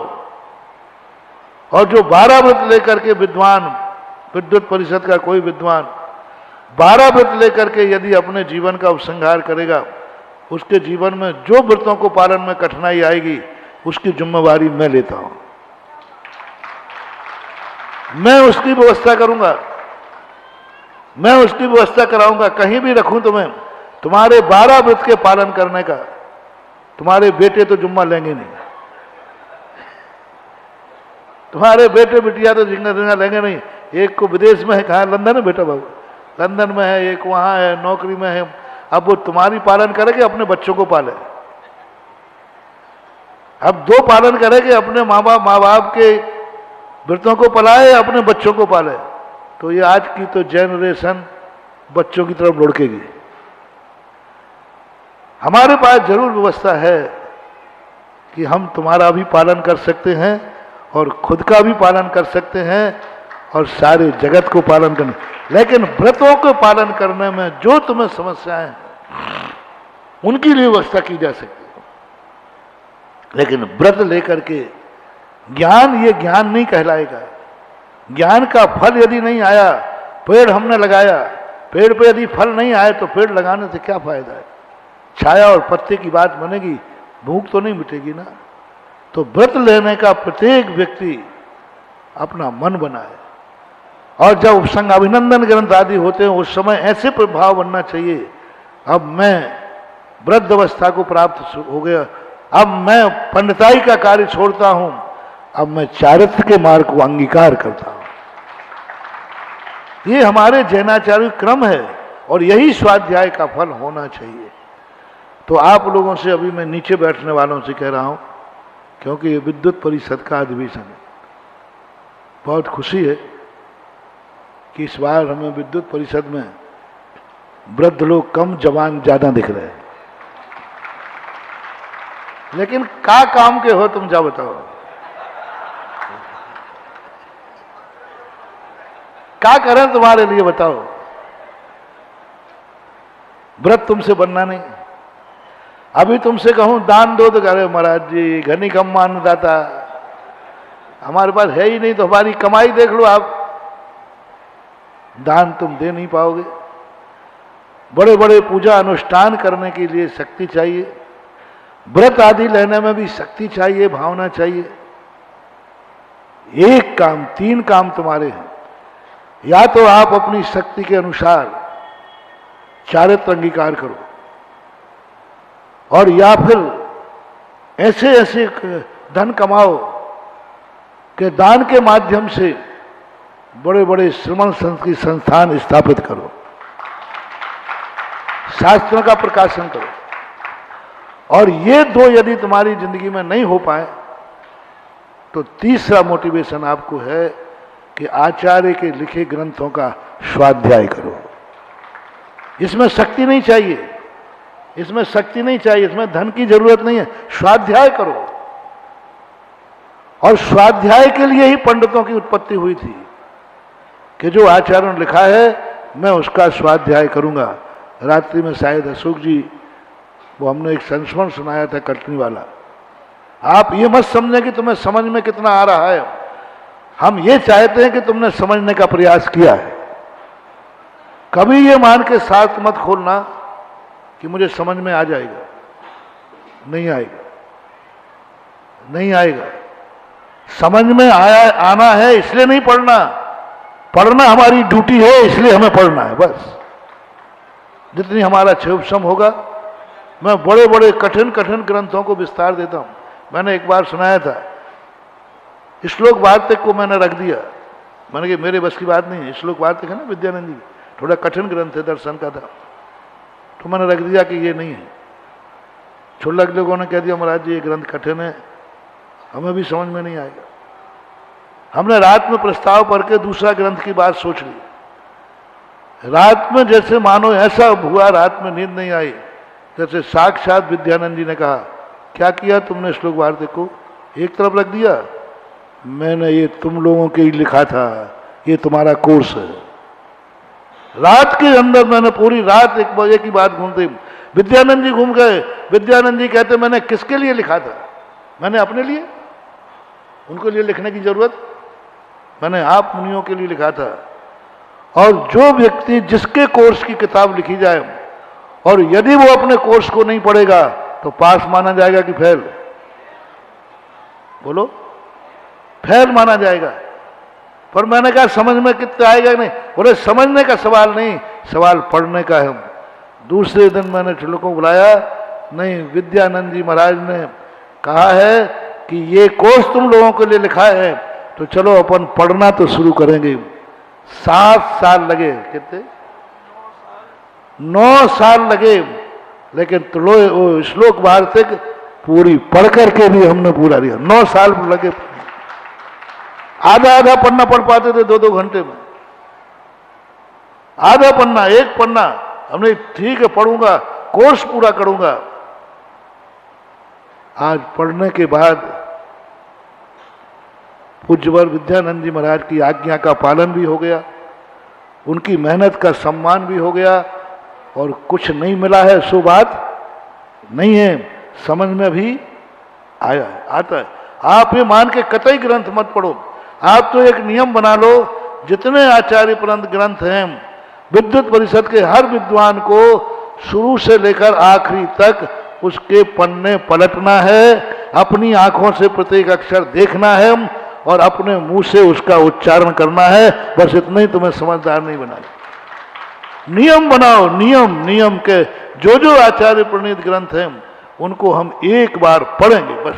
और जो 12 व्रत लेकर के विद्वान, विद्युत परिषद का कोई विद्वान 12 व्रत लेकर के यदि अपने जीवन का उपसंहार करेगा, उसके जीवन में जो व्रतों को पालन में कठिनाई आएगी उसकी जिम्मेवारी मैं लेता हूं, मैं उसकी व्यवस्था करूंगा, मैं उसकी व्यवस्था कराऊंगा। कहीं भी रखूं तुम्हें, तुम्हारे 12 व्रत के पालन करने का तुम्हारे बेटे तो जुम्मा लेंगे नहीं, तुम्हारे बेटे बिटिया तो जिंगा लेंगे नहीं। एक को विदेश में है, कहाँ लंदन है बेटा बाबू, लंदन में है, एक वहां है नौकरी में है। अब वो तुम्हारी पालन करेंगे, अपने बच्चों को पाले। अब 2 पालन करेंगे, अपने माँ बाप के व्रतों को पलाए, अपने बच्चों को पाले। तो ये आज की तो जनरेशन बच्चों की तरफ लुढ़केगी। हमारे पास जरूर व्यवस्था है कि हम तुम्हारा भी पालन कर सकते हैं और खुद का भी पालन कर सकते हैं और सारे जगत को पालन करने। लेकिन व्रतों को पालन करने में जो तुम्हें समस्याएं उनकी लिए व्यवस्था की जा सकती है। लेकिन व्रत लेकर के ज्ञान, ये ज्ञान नहीं कहलाएगा। ज्ञान का फल यदि नहीं आया, पेड़ हमने लगाया, पेड़ पे यदि फल नहीं आए तो पेड़ लगाने से क्या फायदा है। छाया और पत्ते की बात बनेगी, भूख तो नहीं मिटेगी ना। तो व्रत लेने का प्रत्येक व्यक्ति अपना मन बनाए। और जब उपसंग अभिनंदन ग्रंथ आदि होते हैं उस समय ऐसे प्रभाव बनना चाहिए, अब मैं वृद्ध अवस्था को प्राप्त हो गया, अब मैं पंडिताई का कार्य छोड़ता हूं, अब मैं चारित्र के मार्ग को अंगीकार करता हूं। ये हमारे जैनाचार्य क्रम है और यही स्वाध्याय का फल होना चाहिए। तो आप लोगों से अभी मैं नीचे बैठने वालों से कह रहा हूं, क्योंकि ये विद्युत परिषद का अधिवेशन है। बहुत खुशी है कि इस बार हमें विद्युत परिषद में वृद्ध लोग कम, जवान ज्यादा दिख रहे हैं। लेकिन क्या काम के हो तुम, जा बताओ, क्या करें तुम्हारे लिए बताओ। व्रत तुमसे बनना नहीं। अभी तुमसे कहूं दान दो तो कह रहे महाराज जी घनी कम मानदाता, हमारे पास है ही नहीं, तो हमारी कमाई देख लो आप, दान तुम दे नहीं पाओगे। बड़े बड़े पूजा अनुष्ठान करने के लिए शक्ति चाहिए, व्रत आदि लेने में भी शक्ति चाहिए, भावना चाहिए। एक काम, 3 काम तुम्हारे हैं। या तो आप अपनी शक्ति के अनुसार चारित्र अंगीकार करो, और या फिर ऐसे ऐसे धन कमाओ कि दान के माध्यम से बड़े बड़े श्रमण की संस्थान स्थापित करो, शास्त्रों का प्रकाशन करो। और ये 2 यदि तुम्हारी जिंदगी में नहीं हो पाए तो तीसरा मोटिवेशन आपको है कि आचार्य के लिखे ग्रंथों का स्वाध्याय करो। इसमें शक्ति नहीं चाहिए, इसमें शक्ति नहीं चाहिए, इसमें धन की जरूरत नहीं है, स्वाध्याय करो। और स्वाध्याय के लिए ही पंडितों की उत्पत्ति हुई थी कि जो आचार्यों ने लिखा है मैं उसका स्वाध्याय करूंगा। रात्रि में शायद अशोक जी, वो हमने एक संस्मरण सुनाया था कटनी वाला। आप ये मत समझें कि तुम्हें समझ में कितना आ रहा है, हम ये चाहते हैं कि तुमने समझने का प्रयास किया है। कभी ये मान के साथ मत खोलना कि मुझे समझ में आ जाएगा। नहीं आएगा, नहीं आएगा। समझ में आना है इसलिए नहीं पढ़ना, पढ़ना हमारी ड्यूटी है इसलिए हमें पढ़ना है बस। जितनी हमारा क्षोभसम होगा, मैं बड़े बड़े कठिन कठिन ग्रंथों को विस्तार देता हूं। मैंने एक बार सुनाया था, श्लोक वार्तिक को मैंने रख दिया, मैंने कि मेरे बस की बात नहीं है। श्लोक वार्तिक है ना विद्यानंद जी, थोड़ा कठिन ग्रंथ है, दर्शन का था, तो मैंने रख दिया कि ये नहीं है। छुल्लक लोगों ने कह दिया महाराज जी ये ग्रंथ कठिन है, हमें भी समझ में नहीं आएगा। हमने रात में प्रस्ताव पढ़ के दूसरा ग्रंथ की बात सोच ली। रात में जैसे मानो ऐसा हुआ, रात में नींद नहीं आई, जैसे साक्षात विद्यानंद जी ने कहा, क्या किया तुमने श्लोक वार्तिक को एक तरफ रख दिया? मैंने ये तुम लोगों के ही लिखा था, ये तुम्हारा कोर्स है। रात के अंदर मैंने पूरी रात 1 बजे की बात घूमते, विद्यानंद जी घूम गए। विद्यानंद जी कहते मैंने किसके लिए लिखा था? मैंने अपने लिए, उनके लिए लिखने की जरूरत, मैंने आप मुनियों के लिए लिखा था। और जो व्यक्ति जिसके कोर्स की किताब लिखी जाए और यदि वो अपने कोर्स को नहीं पढ़ेगा तो पास माना जाएगा कि फेल? बोलो, फेल माना जाएगा। पर मैंने कहा समझ में कितना आएगा नहीं? बोले समझने का सवाल नहीं, सवाल पढ़ने का है। दूसरे दिन मैंने लोगों को बुलाया, नहीं विद्यानंद जी महाराज ने कहा है कि ये कोर्स तुम लोगों के लिए लिखा है, तो चलो अपन पढ़ना तो शुरू करेंगे। 7 साल लगे, कितने? 9 साल लगे, लेकिन वो श्लोक वार्तिक पूरी पढ़ करके भी हमने पूरा दिया। 9 साल लगे, आधा आधा पन्ना पढ़ पाते थे 2-2 घंटे में, आधा पन्ना, एक पन्ना। हमने ठीक है पढ़ूंगा, कोर्स पूरा करूंगा। आज पढ़ने के बाद पूज्यवर विद्यानंद जी महाराज की आज्ञा का पालन भी हो गया, उनकी मेहनत का सम्मान भी हो गया, और कुछ नहीं मिला है सो बात नहीं है, समझ में भी आया है, आता है। आप ये मान के कतई ग्रंथ मत पढ़ो। आप तो एक नियम बना लो, जितने आचार्य परंत ग्रंथ हैं, विद्युत परिषद के हर विद्वान को शुरू से लेकर आखिरी तक उसके पन्ने पलटना है, अपनी आंखों से प्रत्येक अक्षर देखना है और अपने मुंह से उसका उच्चारण करना है। बस इतना ही, तुम्हें समझदार नहीं बना। नियम बनाओ, नियम, नियम के जो जो आचार्य प्रणीत ग्रंथ हैं उनको हम एक बार पढ़ेंगे, बस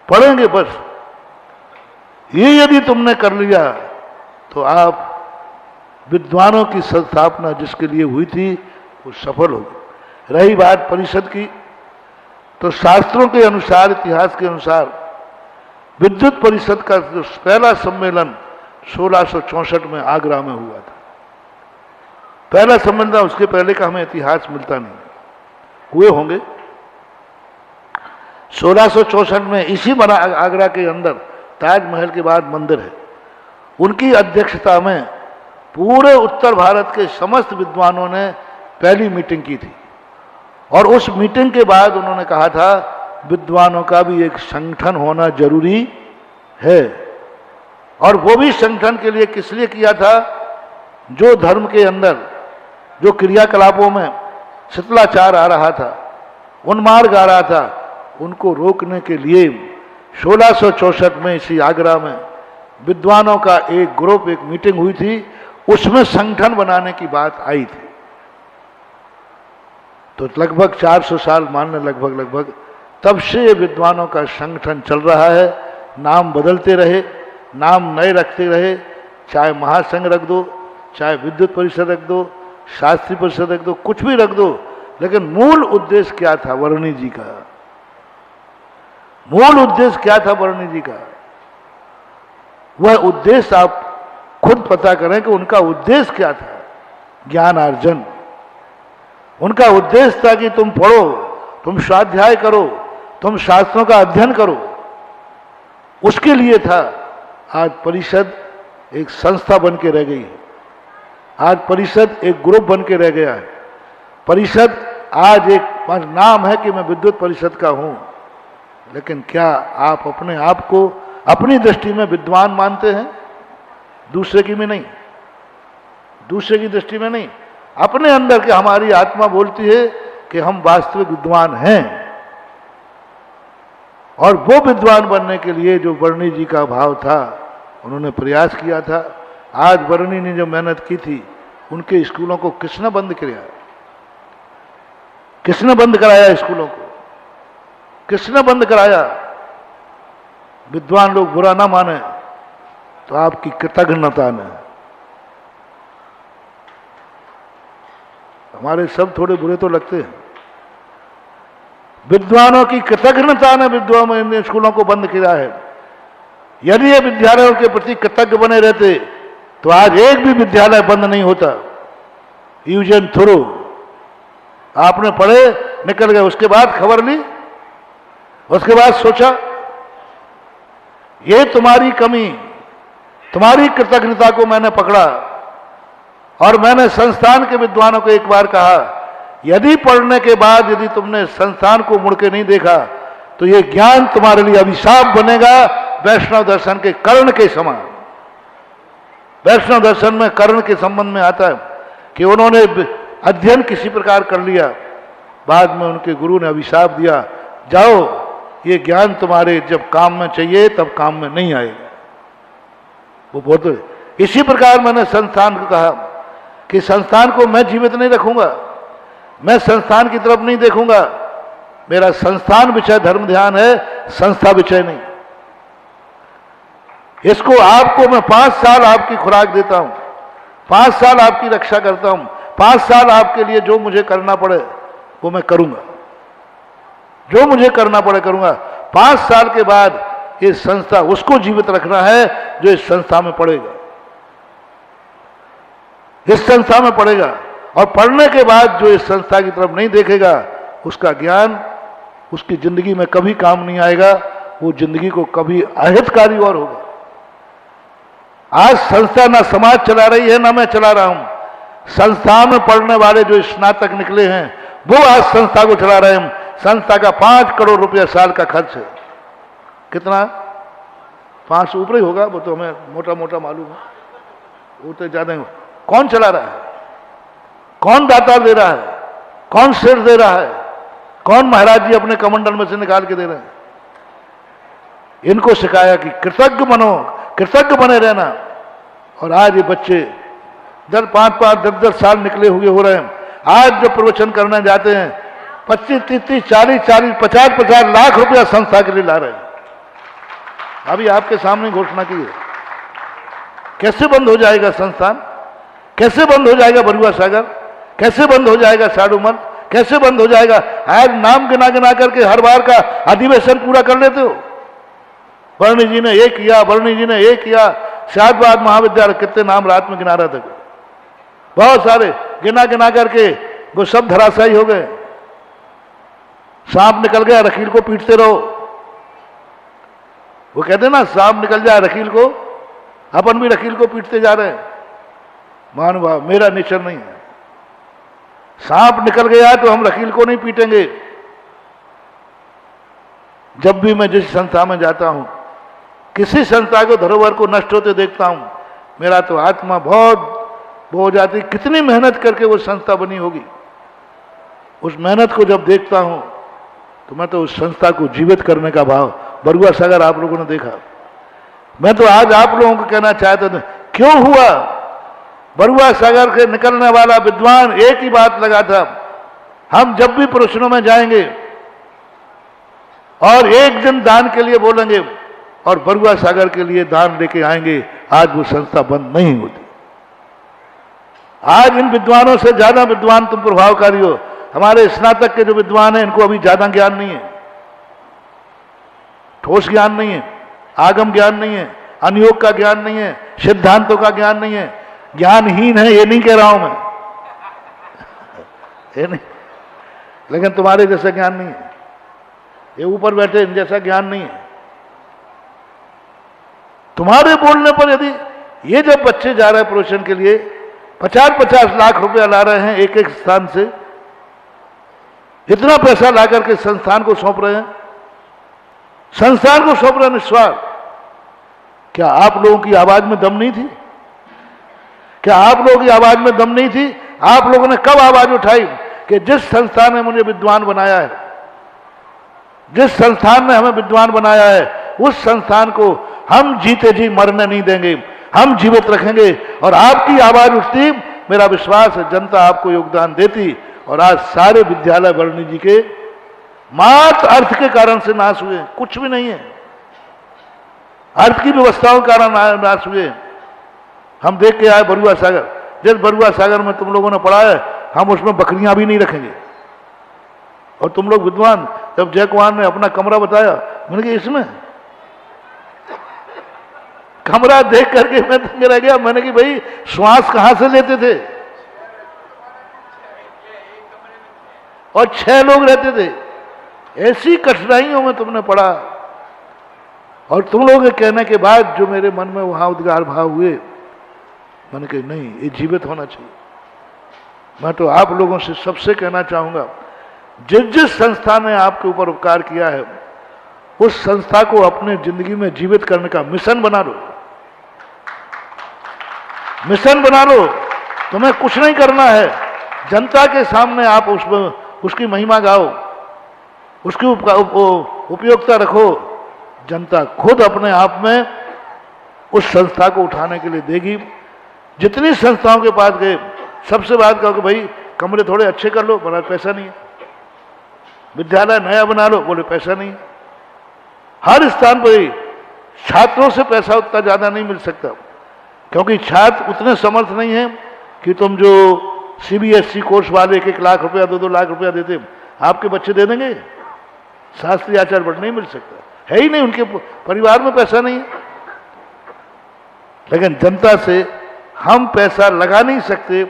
पढ़ेंगे बस। ये यदि तुमने कर लिया तो आप विद्वानों की संस्थापना जिसके लिए हुई थी वो सफल होगी। रही बात परिषद की, तो शास्त्रों के अनुसार, इतिहास के अनुसार विद्युत परिषद का जो पहला सम्मेलन 1664 में आगरा में हुआ था, पहला सम्मेलन, उसके पहले का हमें इतिहास मिलता नहीं, हुए होंगे। 1664 में इसी आगरा के अंदर ताजमहल के बाद मंदिर है, उनकी अध्यक्षता में पूरे उत्तर भारत के समस्त विद्वानों ने पहली मीटिंग की थी। और उस मीटिंग के बाद उन्होंने कहा था विद्वानों का भी एक संगठन होना जरूरी है। और वो भी संगठन के लिए किस लिए किया था? जो धर्म के अंदर जो क्रियाकलापों में शिथिलाचार आ रहा था, उन्मार्ग आ रहा था, उनको रोकने के लिए 1664 में इसी आगरा में विद्वानों का एक ग्रुप, एक मीटिंग हुई थी, उसमें संगठन बनाने की बात आई थी। तो लगभग 400 साल मान लें, लगभग तब से ये विद्वानों का संगठन चल रहा है। नाम बदलते रहे, नाम नए रखते रहे, चाहे महासंघ रख दो, चाहे विद्युत परिषद रख दो, शास्त्री परिषद रख दो, कुछ भी रख दो, लेकिन मूल उद्देश्य क्या था वर्णी जी का? मूल उद्देश्य क्या था वर्णी जी का? वह उद्देश्य आप खुद पता करें कि उनका उद्देश्य क्या था। ज्ञान अर्जन, उनका उद्देश्य था कि तुम पढ़ो, तुम स्वाध्याय करो, तुम शास्त्रों का अध्ययन करो, उसके लिए था। आज परिषद एक संस्था बन के रह गई है, आज परिषद एक ग्रुप बन के रह गया है। परिषद आज एक नाम है कि मैं विद्युत परिषद का हूं, लेकिन क्या आप अपने आप को अपनी दृष्टि में विद्वान मानते हैं? दूसरे की में नहीं, दूसरे की दृष्टि में नहीं, अपने अंदर के हमारी आत्मा बोलती है कि हम वास्तविक विद्वान हैं। और वो विद्वान बनने के लिए जो वर्णी जी का भाव था, उन्होंने प्रयास किया था। आज वर्णी ने जो मेहनत की थी, उनके स्कूलों को किसने बंद किया? किसने बंद कराया स्कूलों को? किसने बंद कराया? विद्वान लोग बुरा ना माने तो आपकी कृतज्ञता ने। हमारे सब थोड़े बुरे तो लगते हैं। विद्वानों की कृतज्ञता ने विद्वानों ने स्कूलों को बंद किया है। यदि ये विद्यालयों के प्रति कृतज्ञ बने रहते तो आज एक भी विद्यालय बंद नहीं होता। यूजन थ्रू आपने पढ़े, निकल गए, उसके बाद खबर ली, उसके बाद सोचा ये तुम्हारी कमी, तुम्हारी कृतज्ञता को मैंने पकड़ा और मैंने संस्थान के विद्वानों को एक बार कहा, यदि पढ़ने के बाद यदि तुमने संस्थान को मुड़ के नहीं देखा तो ये ज्ञान तुम्हारे लिए अभिशाप बनेगा, वैष्णव दर्शन के कर्ण के समान। वैष्णव दर्शन में कर्ण के संबंध में आता है कि उन्होंने अध्ययन किसी प्रकार कर लिया, बाद में उनके गुरु ने अभिशाप दिया, जाओ ये ज्ञान तुम्हारे जब काम में चाहिए तब काम में नहीं आएगा। वो बहुत इसी प्रकार मैंने संस्थान को कहा कि संस्थान को मैं जीवित नहीं रखूंगा, मैं संस्थान की तरफ नहीं देखूंगा। मेरा संस्थान विषय धर्म ध्यान है, संस्था विषय नहीं। इसको आपको मैं 5 साल आपकी खुराक देता हूं, 5 साल आपकी रक्षा करता हूं, 5 साल आपके लिए जो मुझे करना पड़े वो मैं करूंगा, जो मुझे करना पड़े करूंगा। 5 साल के बाद ये संस्था उसको जीवित रखना है जो इस संस्था में पढ़ेगा, इस संस्था में पढ़ेगा। और पढ़ने के बाद जो इस संस्था की तरफ नहीं देखेगा, उसका ज्ञान उसकी जिंदगी में कभी काम नहीं आएगा, वो जिंदगी को कभी अहितकारी और होगा। आज संस्था ना समाज चला रही है ना मैं चला रहा हूं। संस्था में पढ़ने वाले जो स्नातक निकले हैं वो आज संस्था को चला रहे हैं। संस्था का 5 करोड़ रुपया साल का खर्च है। कितना? 5 से ऊपर ही होगा, वो तो हमें मोटा मोटा मालूम है, वो तो ज्यादा। कौन चला रहा है? कौन दाता दे रहा है? कौन शेर दे रहा है? कौन महाराज जी अपने कमंडल में से निकाल के दे रहे हैं? इनको सिखाया कि कृतज्ञ बनो, कृतज्ञ बने रहना। और आज ये बच्चे 5-5, 10-10 साल निकले हुए हो रहे हैं। आज जो प्रवचन करने जाते हैं 25-30, 40-40, 50-50 लाख रुपया संस्था के लिए ला रहे हैं। अभी आपके सामने घोषणा की है। कैसे बंद हो जाएगा संस्थान? कैसे बंद हो जाएगा बरुआ सागर? कैसे बंद हो जाएगा साडूमल? कैसे बंद हो जाएगा? आज नाम गिना गिना करके हर बार का अधिवेशन पूरा कर लेते हो। वर्णी जी ने ये किया, वर्णी जी ने ये किया। शाहबाद महाविद्यालय कितने नाम रात में गिना रहे थे, बहुत सारे गिना गिना करके वो सब धराशायी हो गए। सांप निकल गया, रकील को पीटते रहो। वो कहते ना सांप निकल जाए रकील को, अपन भी रकील को पीटते जा रहे हैं। महानुभाव, मेरा नेचर नहीं है। सांप निकल गया तो हम रकील को नहीं पीटेंगे। जब भी मैं जिस संस्था में जाता हूं, किसी संस्था को धरोहर को नष्ट होते देखता हूं, मेरा तो आत्मा बहुत हो जाती। कितनी मेहनत करके वो संस्था बनी होगी, उस मेहनत को जब देखता हूं तो मैं तो उस संस्था को जीवित करने का भाव। बरुआ सागर आप लोगों ने देखा। मैं तो आज आप लोगों को कहना चाहता था, क्यों हुआ? बरुआ सागर से निकलने वाला विद्वान एक ही बात लगा था, हम जब भी प्रवचनों में जाएंगे और एक दिन दान के लिए बोलेंगे और बरुआ सागर के लिए दान लेके आएंगे, आज वो संस्था बंद नहीं होती। आज इन विद्वानों से ज्यादा विद्वान तुम प्रभावकारी हो। हमारे स्नातक के जो विद्वान हैं, इनको अभी ज्यादा ज्ञान नहीं है, ठोस ज्ञान नहीं है, आगम ज्ञान नहीं है, अनुयोग का ज्ञान नहीं है, सिद्धांतों का ज्ञान नहीं है। ज्ञानहीन है ये नहीं कह रहा हूं मैं, ये नहीं, लेकिन तुम्हारे जैसा ज्ञान नहीं है, ये ऊपर बैठे इन जैसा ज्ञान नहीं है। तुम्हारे बोलने पर यदि ये जब बच्चे जा रहे हैं प्रवचन के लिए 50-50 लाख रुपया ला रहे हैं एक एक स्थान से, इतना पैसा ला करके संस्थान को सौंप रहे हैं, संस्थान को सौंप रहे हैं निस्वार्थ। क्या आप लोगों की आवाज में दम नहीं थी? क्या आप लोगों की आवाज में दम नहीं थी? आप लोगों ने कब आवाज उठाई कि जिस संस्था ने मुझे विद्वान बनाया है, जिस संस्थान ने हमें विद्वान बनाया है उस संस्थान को हम जीते जी मरने नहीं देंगे, हम जीवित रखेंगे। और आपकी आवाज उठती, मेरा विश्वास है जनता आपको योगदान देती। और आज सारे विद्यालय वर्णी जी के मात्र अर्थ के कारण से नाश हुए, कुछ भी नहीं है, अर्थ की व्यवस्थाओं के कारण नाश हुए। हम देख के आए बरुआ सागर, जिस बरुआ सागर में तुम लोगों ने पढ़ा है हम उसमें बकरियां भी नहीं रखेंगे। और तुम लोग विद्वान, जब जय कुमार ने अपना कमरा बताया, मैंने कहा इसमें कमरा देख करके मैं दंग रह गया। मैंने कि भाई श्वास कहां से लेते थे, और 6 लोग रहते थे, ऐसी कठिनाइयों में तुमने पढ़ा। और तुम लोगों के कहने के बाद जो मेरे मन में वहां उद्गार भाव हुए, मैंने कहा नहीं, ये जीवित होना चाहिए। मैं तो आप लोगों से सबसे कहना चाहूंगा, जिस जिस संस्था ने आपके ऊपर उपकार किया है उस संस्था को अपने जिंदगी में जीवित करने का मिशन बना लो, मिशन बना लो। तुम्हें कुछ नहीं करना है, जनता के सामने आप उसकी महिमा गाओ, उसकी उपयोगिता रखो। जनता खुद अपने आप में उस संस्था को उठाने के लिए देगी। जितनी संस्थाओं के पास गए सबसे बात कहो कि भाई कमरे थोड़े अच्छे कर लो, बड़ा पैसा नहीं है, विद्यालय नया बना लो, बोले पैसा नहीं है। हर स्थान पर ही छात्रों से पैसा उतना ज्यादा नहीं मिल सकता, क्योंकि छात्र उतने समर्थ नहीं है कि तुम जो सीबीएसई कोर्स वाले 1-1 लाख रुपया 2-2 लाख रुपया देते आपके बच्चे दे देंगे। शास्त्रीय आचार्य बट नहीं मिल सकता, है ही नहीं, उनके परिवार में पैसा नहीं है। लेकिन जनता से हम पैसा लगा नहीं सकते,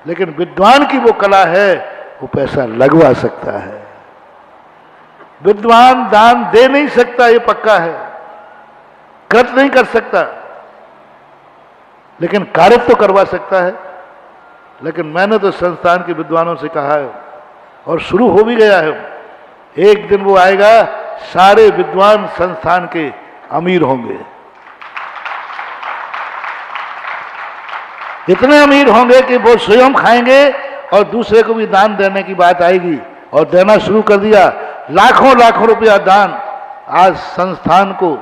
लेकिन विद्वान की वो कला है, वो पैसा लगवा सकता है। विद्वान दान दे नहीं सकता, ये पक्का है, कृत नहीं कर सकता, लेकिन कार्य तो करवा सकता है। लेकिन मैंने तो संस्थान के विद्वानों से कहा है, और शुरू हो भी गया है, एक दिन वो आएगा सारे विद्वान संस्थान के अमीर होंगे, इतने अमीर होंगे कि वो स्वयं खाएंगे और दूसरे को भी दान देने की बात आएगी। और देना शुरू कर दिया, लाखों लाखों रुपया दान आज संस्थान को,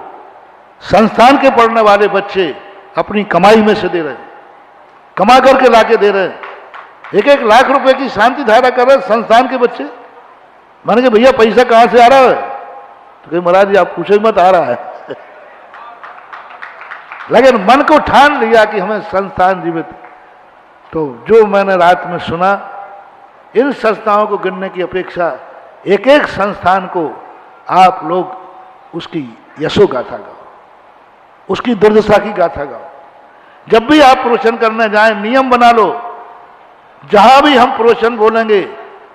संस्थान के पढ़ने वाले बच्चे अपनी कमाई में से दे रहे हैं, कमा करके लाके दे रहे हैं। 1-1 लाख रुपए की शांति धारा कर रहे हैं संस्थान के बच्चे। मैंने कहा भैया पैसा कहां से आ रहा है? तो कहे महाराज जी आप पूछे मत, आ रहा है। लेकिन मन को ठान लिया कि हमें संस्थान जीवित। तो जो मैंने रात में सुना, इन संस्थाओं को गिनने की अपेक्षा एक एक संस्थान को आप लोग उसकी यशो गाथा गाओ, उसकी दुर्दशा की गाथा गाओ। जब भी आप प्रवचन करने जाएं नियम बना लो, जहां भी हम प्रवचन बोलेंगे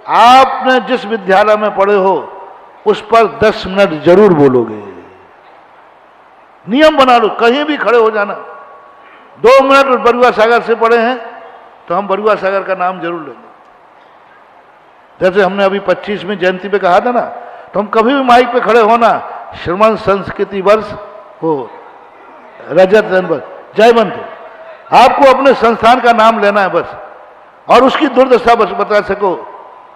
आपने जिस विद्यालय में पढ़े हो उस पर 10 मिनट जरूर बोलोगे। नियम बना लो, कहीं भी खड़े हो जाना। 2 मिनट बरुआ सागर से पढ़े हैं तो हम बरुआ सागर का नाम जरूर लेंगे। जैसे हमने अभी 25वीं जयंती पे कहा था ना, तो हम कभी भी माइक पे खड़े होना, श्रीमंत संस्कृति वर्ष हो, रजत जन्म जयवंत, आपको अपने संस्थान का नाम लेना है बस, और उसकी दुर्दशा बस बता सको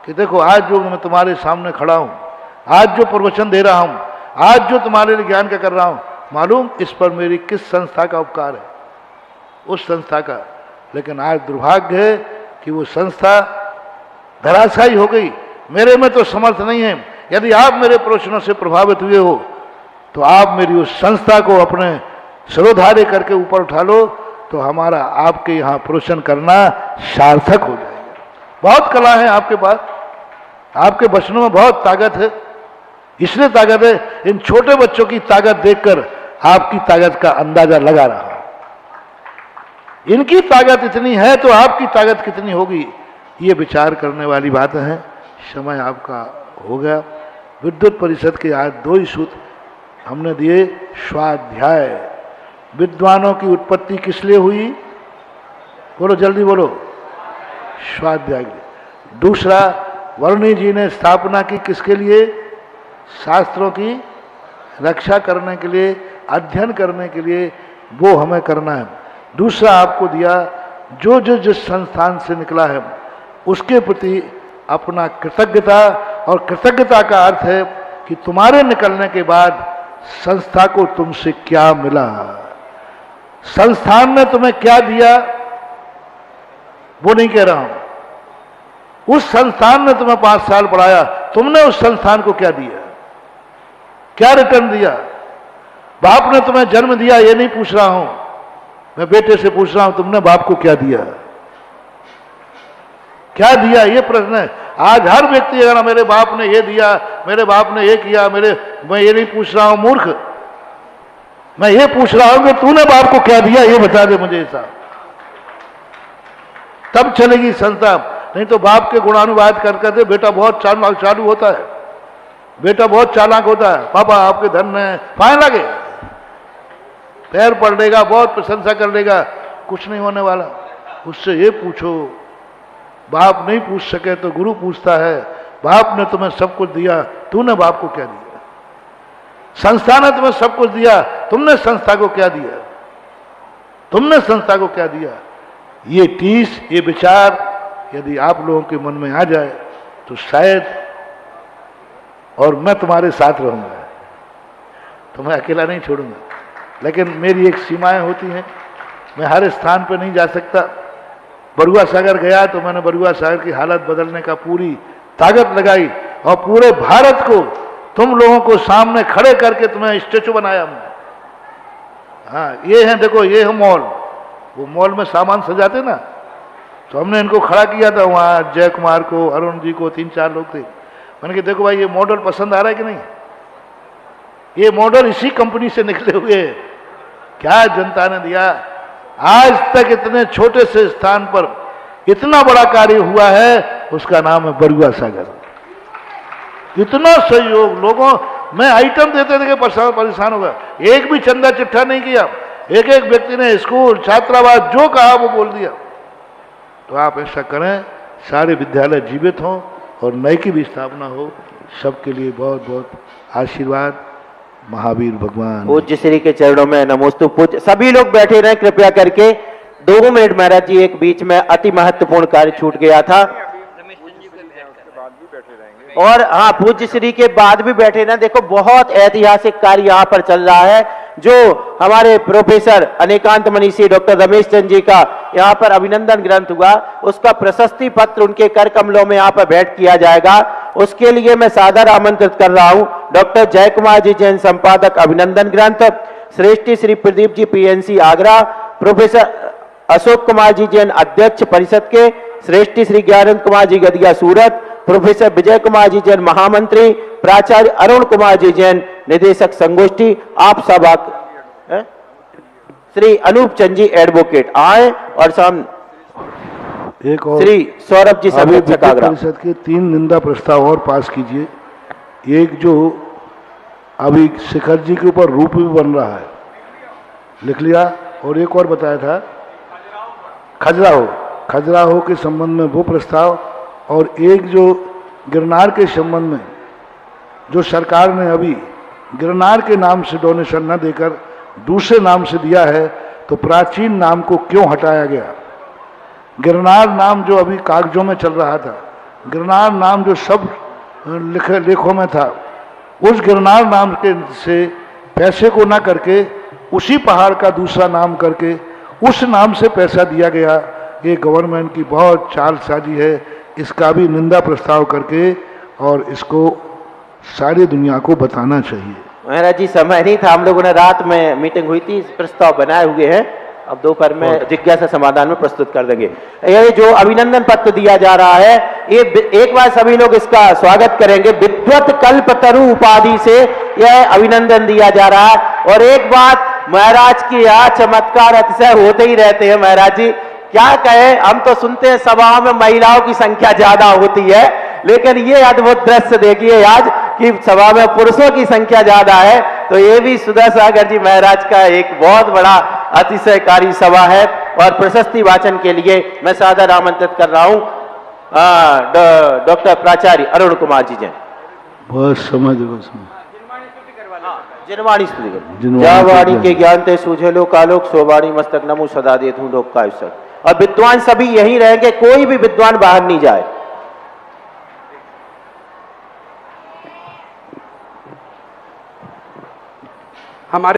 कि देखो आज जो मैं तुम्हारे सामने खड़ा हूं, आज जो प्रवचन दे रहा हूं, आज जो तुम्हारे लिए ज्ञान का कर रहा हूं, मालूम इस पर मेरी किस संस्था का उपकार है, उस संस्था का। लेकिन आज दुर्भाग्य है कि वो संस्था धराशायी हो गई। मेरे में तो समर्थ नहीं है। यदि आप मेरे प्रवचनों से प्रभावित हुए हो तो आप मेरी उस संस्था को अपने सरोधार्य करके ऊपर उठा लो, तो हमारा आपके यहाँ प्रवचन करना सार्थक हो जाएगा। बहुत कला है आपके पास, आपके वचनों में बहुत ताकत है। इसलिए ताकत है, इन छोटे बच्चों की ताकत देखकर आपकी ताकत का अंदाजा लगा रहा हूं। इनकी ताकत इतनी है तो आपकी ताकत कितनी होगी, ये विचार करने वाली बातें हैं। समय आपका हो गया। विद्युत परिषद के आज 2 ही सूत्र हमने दिए। स्वाध्याय, विद्वानों की उत्पत्ति किस लिए हुई? बोलो जल्दी बोलो। स्वाध्याय। दूसरा, वर्णी जी ने स्थापना की किसके लिए? शास्त्रों की रक्षा करने के लिए, अध्ययन करने के लिए, वो हमें करना है। दूसरा आपको दिया, जो जो जिस संस्थान से निकला है उसके प्रति अपना कृतज्ञता, और कृतज्ञता का अर्थ है कि तुम्हारे निकलने के बाद संस्था को तुमसे क्या मिला, संस्थान ने तुम्हें क्या दिया, वो नहीं कह रहा हूं। उस संस्थान ने तुम्हें 5 साल पढ़ाया, तुमने उस संस्थान को क्या दिया, क्या रिटर्न दिया। बाप ने तुम्हें जन्म दिया, ये नहीं पूछ रहा हूं मैं, बेटे से पूछ रहा हूं तुमने बाप को क्या दिया, क्या दिया, ये प्रश्न है। आज हर व्यक्ति अगर मेरे बाप ने ये दिया, मेरे बाप ने ये किया, मैं ये नहीं पूछ रहा हूं मूर्ख, मैं ये पूछ रहा हूं कि तूने बाप को क्या दिया, ये बता दे मुझे ऐसा, तब चलेगी संस्था। नहीं तो बाप के गुणानुवाद कर करके बेटा बहुत चालू होता है, बेटा बहुत चालाक होता है, पापा आपके धन है, फाइन लगे, पैर पड़ लेगा, बहुत प्रशंसा कर लेगा, कुछ नहीं होने वाला। उससे ये पूछो, बाप नहीं पूछ सके तो गुरु पूछता है, बाप ने तुम्हें सब कुछ दिया, तूने बाप को क्या दिया, संस्था ने तुम्हें सब कुछ दिया, तुमने संस्था को क्या दिया, तुमने संस्था को क्या दिया। ये टीस, ये विचार यदि आप लोगों के मन में आ जाए तो शायद, और मैं तुम्हारे साथ रहूंगा, तुम्हें अकेला नहीं छोड़ूंगा, लेकिन मेरी एक सीमाएं होती हैं, मैं हर स्थान पर नहीं जा सकता। बरुआ सागर गया तो मैंने बरुआ सागर की हालत बदलने का पूरी ताकत लगाई और पूरे भारत को तुम लोगों को सामने खड़े करके तुम्हें स्टेचू बनाया हमने। हाँ, ये है, देखो ये है मॉल, वो मॉल में सामान सजाते ना, तो हमने इनको खड़ा किया था वहाँ, जय कुमार को, अरुण जी को, 3-4 लोग थे। मैंने कहा देखो भाई ये मॉडल पसंद आ रहा है कि नहीं, ये मॉडल इसी कंपनी से निकले हुए हैं, क्या जनता ने दिया। आज तक इतने छोटे से स्थान पर इतना बड़ा कार्य हुआ है, उसका नाम है बरुआ सागर। इतना सहयोग लोगों, मैं आइटम देते थे कि परेशान होगा, एक भी चंदा चिट्ठा नहीं किया, एक एक व्यक्ति ने स्कूल, छात्रावास जो कहा वो बोल दिया। तो आप ऐसा करें, सारे विद्यालय जीवित हों और नए की भी स्थापना हो। सबके लिए बहुत बहुत आशीर्वाद। महावीर भगवान
पूज्य श्री के चरणों में नमोस्तु। पूज्य सभी लोग बैठे रहें कृपया करके, 2 मिनट महाराज जी, एक बीच में अति महत्वपूर्ण कार्य छूट गया था, और हाँ पूज्य श्री के बाद भी बैठे ना। देखो बहुत ऐतिहासिक कार्य यहाँ पर चल रहा है, जो हमारे प्रोफेसर अनेकांत मनीषी डॉक्टर रमेश चंद जी का यहाँ पर अभिनंदन ग्रंथ हुआ, उसका प्रशस्ति पत्र उनके कर कमलों में यहाँ पर भेंट किया जाएगा। उसके लिए मैं सादर आमंत्रित कर रहा हूँ डॉक्टर जय कुमार जी जैन, संपादक अभिनंदन ग्रंथ, श्रेष्ठी श्री प्रदीप जी PNC आगरा, प्रोफेसर अशोक कुमार जी जैन अध्यक्ष परिषद के, श्रेष्ठी श्री ज्ञानंद कुमार जी गदिया सूरत, प्रोफेसर विजय कुमार जी जैन महामंत्री, प्राचार्य अरुण कुमार जी जैन निदेशक संगोष्ठी, आप सब श्री अनूप चंद जी एडवोकेट आए, और सामने
एक और
श्री सौरभ जी संरक्षक आगरा।
परिषद के 3 निंदा प्रस्ताव और पास कीजिए। एक जो अभी शिखर जी के ऊपर रूप भी बन रहा है, लिख लिया, और एक और बताया था खजुराहो के संबंध में वो प्रस्ताव, और एक जो गिरनार के संबंध में जो सरकार ने अभी गिरनार के नाम से डोनेशन न देकर दूसरे नाम से दिया है, तो प्राचीन नाम को क्यों हटाया गया। गिरनार नाम जो अभी कागजों में चल रहा था, गिरनार नाम जो सब लेखों में था, उस गिरनार नाम के से पैसे को ना करके उसी पहाड़ का दूसरा नाम करके उस नाम से पैसा दिया गया। ये गवर्नमेंट की बहुत चालसाजी है, इसका भी निंदा प्रस्ताव करके और इसको सारी दुनिया को बताना चाहिए।
महाराज जी समय नहीं था, हम लोगों ने रात में मीटिंग हुई थी, प्रस्ताव बनाए हुए हैं, अब दोपहर में जिज्ञासा समाधान में प्रस्तुत कर देंगे। ये जो अभिनंदन पत्र दिया जा रहा है, ये एक बार सभी लोग इसका स्वागत करेंगे। विद्वत कल्पतरु उपाधि से यह अभिनंदन दिया जा रहा है। और एक बात महाराज की यहाँ चमत्कार अतिशय होते ही रहते हैं। महाराज जी क्या कहे, हम तो सुनते हैं सभाओं में महिलाओं की संख्या ज्यादा होती है, लेकिन ये अद्भुत दृश्य देखिए आज कि सभा में पुरुषों की संख्या ज्यादा है। तो ये भी सुधा सागर जी महाराज का एक बहुत बड़ा अतिशयकारी सभा है। और प्रशस्ति वाचन के लिए मैं सादर आमंत्रित कर रहा हूं डॉक्टर प्राचार्य अरुण कुमार जी जैन।
बहुत समझ
जिनवाणी स्तुति वाणी के ज्ञान ते सूझे लो कालोक सोवाणी मस्तक नमो सदा दे तू लोक का अवसर। और विद्वान सभी यहीं रहेंगे, कोई भी विद्वान बाहर नहीं जाए।
हमारे